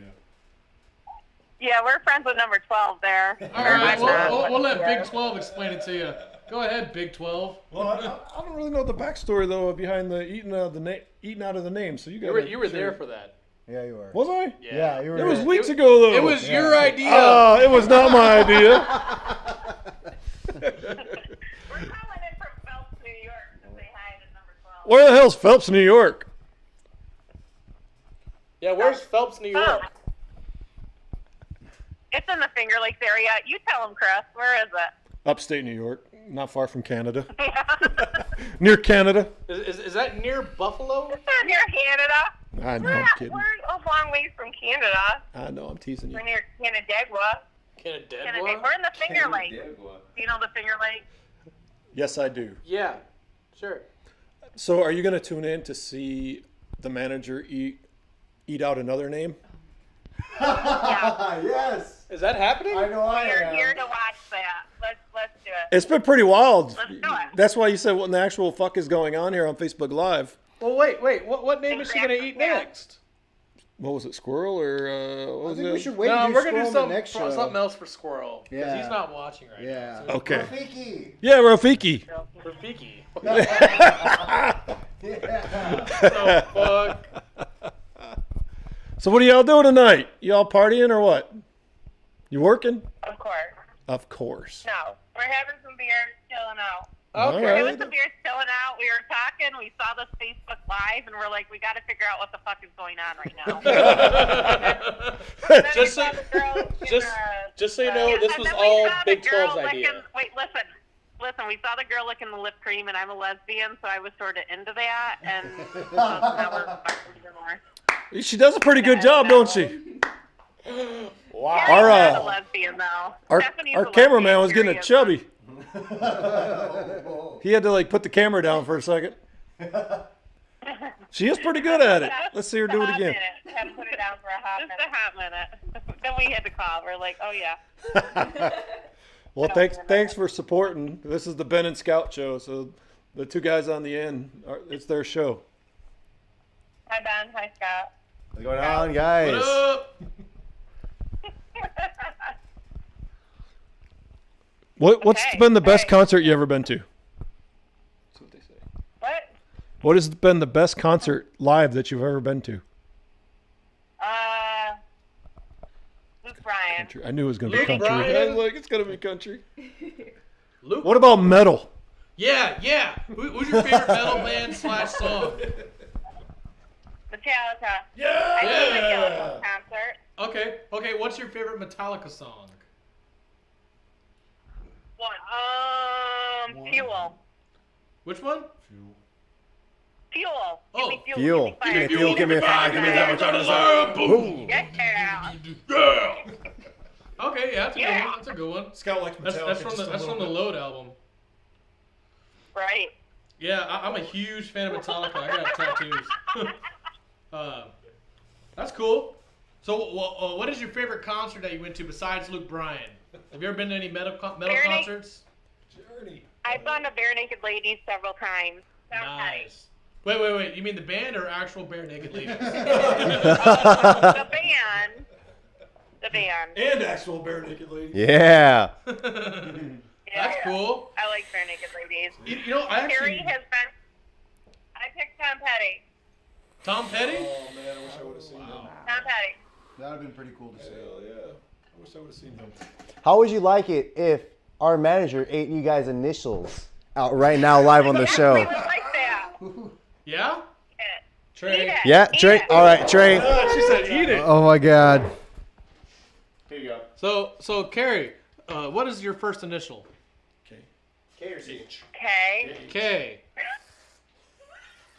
Yeah, we're friends with number 12 there. All right, we'll let Big 12 explain it to you. Go ahead, Big 12. Well, I don't really know the backstory though behind the eating out of the name. So you guys. You were there for that. Yeah, you were. Was I? Yeah, you were. It was weeks ago though. It was your idea. It was not my idea. We're calling in from Phelps, New York to say hi to number 12. Where the hell's Phelps, New York? Yeah, where's Phelps, New York? It's in the Finger Lakes area. You tell him, Chris. Where is it? Upstate New York, not far from Canada. Near Canada. Is that near Buffalo? It's not near Canada. I know, I'm kidding. We're a long ways from Canada. I know, I'm teasing you. We're near Canandaigua. Canada? We're in the Finger Lakes. Do you know the Finger Lakes? Yes, I do. Yeah, sure. So, are you going to tune in to see the manager eat out another name? Yes. Is that happening? I know I We're am. here to watch that. Let's do it. It's been pretty wild. Let's do it. That's why you said what in the actual fuck is going on here on Facebook Live. Well, wait. What name is she gonna eat next? What was it, Squirrel or what I was think it? we should wait No, to we're gonna do Squirrel the next show. something else for Squirrel because Yeah. he's not watching right Yeah. now. Okay. Rafiki. Yeah, Rafiki. So, Rafiki. Yeah. So fuck. So what are y'all doing tonight? Y'all partying or what? You working? Of course. Of course. No. We're having some beers, chilling out. All We're having right. some beers, chilling out. We were talking. We saw this Facebook Live, and we're like, we got to figure out what the fuck is going on right now. And then we Just saw so- the girl in just so you know, this and was then we all saw the Big girl 12's idea. licking- Wait, listen. We saw the girl licking the lip cream, and I'm a lesbian, so I was sort of into that, and so now we're fucking even more. She does a pretty good job, don't she? Wow. Carrie's Our, not a lesbian, though. Stephanie's Our a cameraman lesbian, was getting Carrie a is chubby. He had to like put the camera down for a second. She is pretty good at it. Let's see her do it again. Had to put it down for a hot minute. Just a hot minute. Then we had to call. We're like, oh yeah. Well, thanks for supporting. This is the Ben and Scout show, so the two guys on the end, it's their show. Hi Ben. Hi Scott. What's going on, guys? What up? What's Okay, been the best hey. concert you ever been to? That's what they say. What? What has been the best concert live that you've ever been to? Luke Bryan. Country. I knew it was going to be Luke country. Bryan? I was like, it's going to be country. Luke. What about metal? Yeah. Who's your favorite metal band / song? Metallica. I did the Metallica concert. Okay. What's your favorite Metallica song? One. Fuel. Which one? Fuel. Oh, Give me fuel. Fuel. Give me Give me fire. fuel, give me fire, give me that much on the side. Boom. Yeah. Okay, yeah, that's a good one. That's a good one. Scout likes That's from the Load album. Right. Yeah, I'm a huge fan of Metallica. I got tattoos. That's cool. So, what is your favorite concert that you went to besides Luke Bryan? Have you ever been to any metal concerts? Journey. I've gone to Bare Naked Ladies several times. Nice. Wait. You mean the band or actual Bare Naked Ladies? The band. The band. And actual Bare Naked Ladies. Yeah. That's cool. I like Bare Naked Ladies. You know, I Carrie actually... has been. I picked Tom Petty. Tom Petty? Oh man, I wish I would have seen him. Tom Petty. That would have been pretty cool to see. Hell yeah. I wish I would have seen him. How would you like it if our manager ate you guys' initials out right now live on the We show? would like that. Yeah? Eat Trey. it. Yeah, Eat Trey. it. All right, Trey. She said, "Eat it." Oh my God. Here you go. So Carrie, what is your first initial? K or C? Okay. K.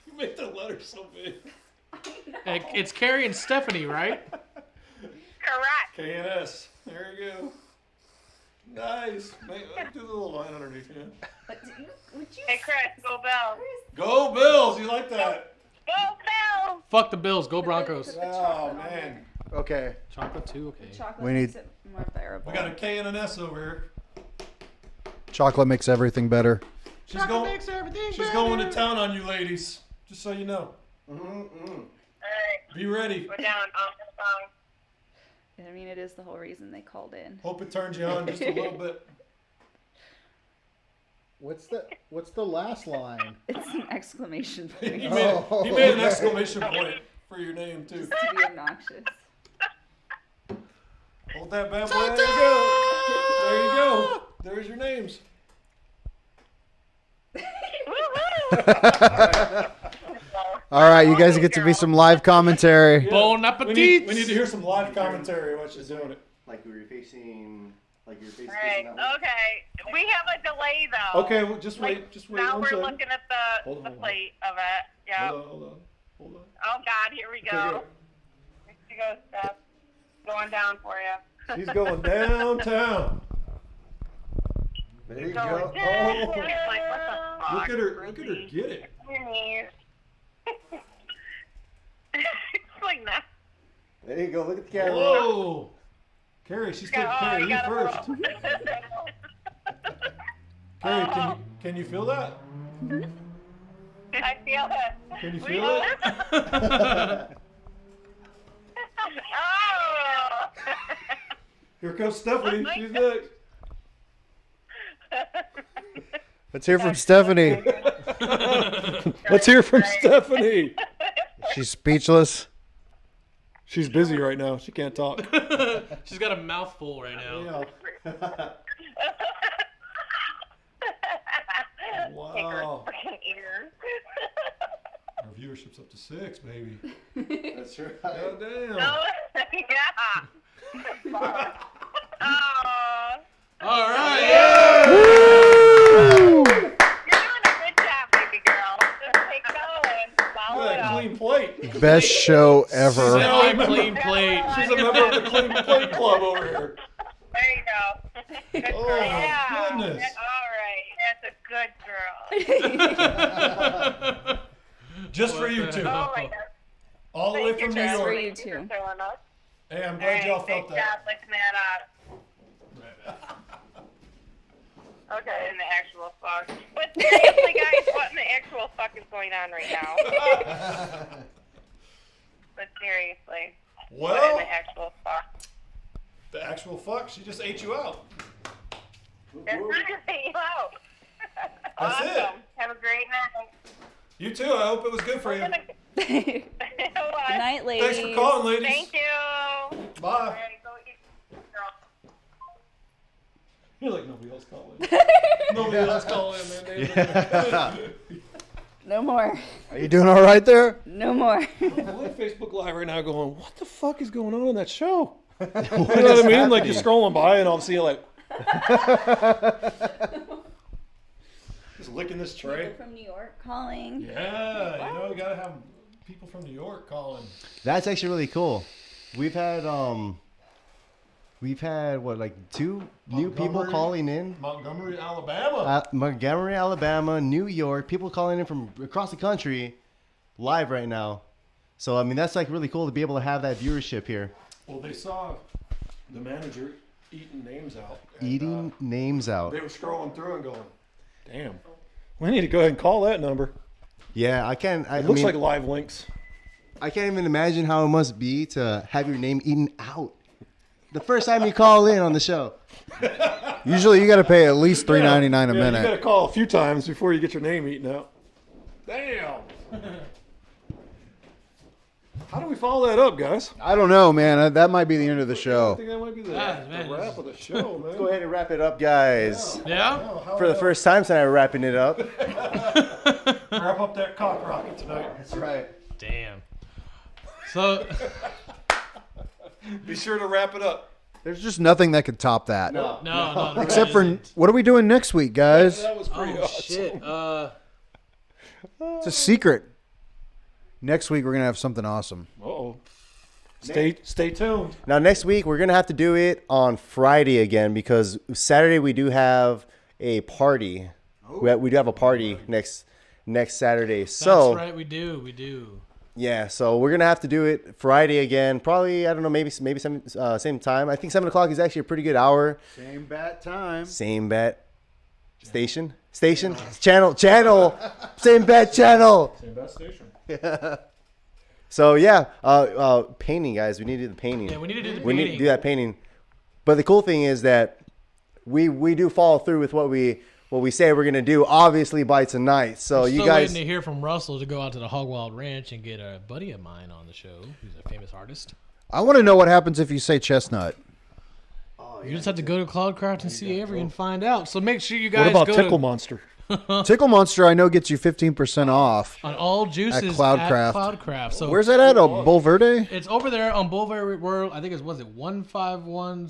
You make the letter so big. It's Carrie and Stephanie, right? Correct. KNS. There you go. Nice. Do the little line underneath you. Hey, Chris, go Bills. Go Bills. You like that? Go Bills. Fuck the Bills. Go Broncos. Oh man. Okay. Chocolate too? Okay. Chocolate We makes need- it more bearable. We got a K and an S over here. Chocolate makes everything better. She's going to town on you ladies. Just so you know. All right. Be ready. Go down off the song. I mean, it is the whole reason they called in. Hope it turns you on just a little bit. What's the last line? It's an exclamation point He made an exclamation point for your name too. to be obnoxious. Hold that bad boy. There you go. There you go. There's your names. All right, you guys get to be some live commentary. Bon We appetit. need to hear some live commentary while she's doing it. Like we were facing, like you're facing. All right. Okay. We have a delay though. Okay, well, just wait. Like, Just wait now one we're second. looking at Hold the on. plate of it. Yeah. Hold on. Oh God, here we Okay, go. go. Here she goes, Steph. Going down for you. She's going downtown. There you Going go. down. Oh. Like, what the fuck? Look at her. Look at her get it. Your knees. It's like that. There you go. Look at the camera. Whoa. Carrie, she's taking care of you got a first. roll. Carrie, can you feel that? I feel it. Can you feel it? Oh. Here comes Stephanie. She's next. Let's hear from Stephanie. Let's hear from Stephanie. She's speechless. She's busy right now. She can't talk. She's got a mouthful right now. Yeah. Wow. Freaking ears. Our viewership's up to 6, baby. That's right. God damn. Oh, yeah. Oh. All right. You're doing a good job, baby girl. Just keep going. Follow Look it at that up. clean plate. Best show ever. Clean plate. She's a member of the Clean Plate Club over here. There you go. Good Oh, girl. my Yeah. goodness. All right. That's a good girl. Just for you two. Oh, my God. All the way from New Just for York. you two. Hey, I'm All glad right, y'all felt thank that. God, lifting that up. Okay, in the actual fuck. But seriously, guys, what in the actual fuck is going on right now? But seriously, what in Well, the actual fuck? the actual fuck, she just ate you out. That's not gonna take you out. That's Awesome. it. Have a great night. You too. I hope it was good for you. Good night, ladies. Thanks for calling, ladies. Thank you. Bye. All right, go eat, girl. You're like, nobody else calling. Nobody else calling, man. No more. Are you doing all right there? No more. I'm on Facebook Live right now going, what the fuck is going on in that show? You know what I mean? Like, you're scrolling by and I'll see you like... Just licking this tray. People from New York calling. Yeah, you know, you gotta have people from New York calling. That's actually really cool. We've had We've had like 2 new people calling in. Montgomery, Alabama. Montgomery, Alabama, New York. People calling in from across the country, live right now. So I mean, that's like really cool to be able to have that viewership here. Well, they saw the manager eating names out. And, Eating names out. They were scrolling through and going, "Damn, we need to go ahead and call that number." Yeah, I can't. It looks like live links. I can't even imagine how it must be to have your name eaten out. The first time you call in on the show. Usually you got to pay at least $3.99 a You got minute. to call a few times before you get your name eaten out. Damn. How do we follow that up, guys? I don't know, man. That might be the end of the I show. think that might be the man. wrap of the show, man. Go ahead and wrap it up, guys. Yeah. For the first time tonight, we're wrapping it up. Wrap up that cock rocket tonight. That's right. Damn. So Be sure to wrap it up. There's just nothing that could top that. no. Except for, what are we doing next week, guys? That was pretty Oh awesome. shit. It's a secret. Next week we're gonna have something awesome. Uh-oh. Stay tuned. Now, next week, we're going to have to do it on Friday again because Saturday we do have a party. We do have a party next Saturday. So, That's right. We do. yeah, so we're going to have to do it Friday again. Probably, I don't know, maybe same time. I think 7 o'clock is actually a pretty good hour. Same bat time. Same bet. Station? Channel. Same bet channel. Same best station. So, yeah, painting, guys. We need to do the painting. Yeah, we need to do the We need to painting. do that painting. But the cool thing is that we do follow through with what we say we're gonna do. Obviously by tonight. So Still you guys, waiting to hear from Russell to go out to the Hog Wild Ranch and get a buddy of mine on the show, who's a famous artist. I want to know what happens if you say chestnut. You just have to go to Cloudcraft and see Avery and find out. So make sure you guys What about go Tickle to, Monster? Tickle Monster, I know, gets you 15% off. on all juices At Cloudcraft. Cloudcraft. So Where's that at? Oh, Bull Verde? it's over there on Boulevard World. I think it was 151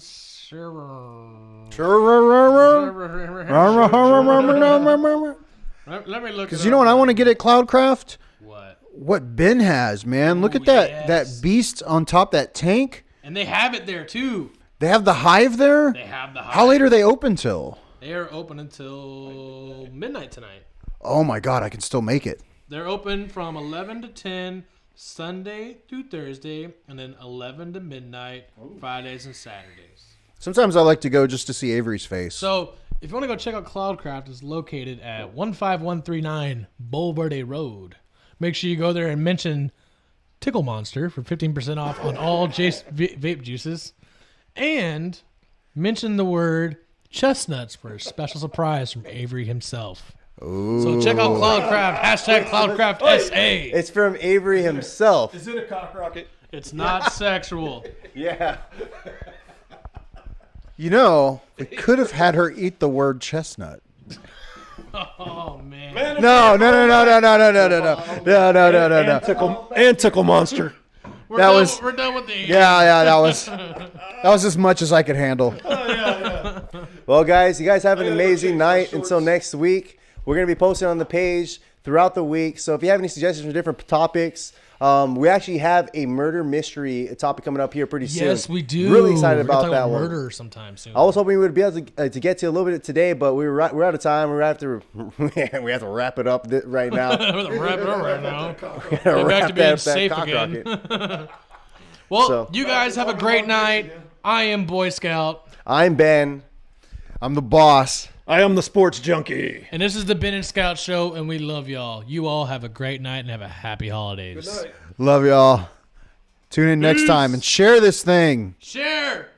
Let me look. Because you know what I want to get at Cloudcraft? What? What Ben has, man. Look at that yes. that beast on top that tank. And they have it there too. They have the hive there? They have the. How late are they open till? They are open until midnight tonight. Oh my god, I can still make it. They're open from 11 to 10 Sunday through Thursday, and then 11 to midnight Fridays and Saturdays. Sometimes I like to go just to see Avery's face. So if you want to go check out Cloudcraft, it's located at 15139 Bull Verde Road. Make sure you go there and mention Tickle Monster for 15% off on all Jace vape juices. And mention the word chestnuts for a special surprise from Avery himself. Ooh. So check out Cloudcraft, hashtag CloudcraftSA. it's from Avery himself. Is it a cock rocket? It's not sexual. Yeah. You know, we could have had her eat the word chestnut. Oh, man. No. And Tickle Monster. We're that done, was- we're done with the Yeah, that was as much as I could handle. Well, guys, you guys have an amazing night. Until next week, we're going to be posting on the page throughout the week. So if you have any suggestions for different topics, we actually have a murder mystery topic coming up here pretty soon. Yes, we do. Really excited We're gonna about talk that one. murder sometime soon. I was hoping we would be able to get to a little bit today, but we're out of time. We have to wrap it up right now. We're gonna wrap it up right now. Gotta Go back wrap to being that safe cock again. rocket. Well, So- you guys have a great night. I am Boy Scout, I'm Ben. I'm the boss. I am the sports junkie. and this is the Ben and Scout Show, and we love y'all. You all have a great night and have a happy holidays. Love y'all. Tune in next time and share this thing. Share.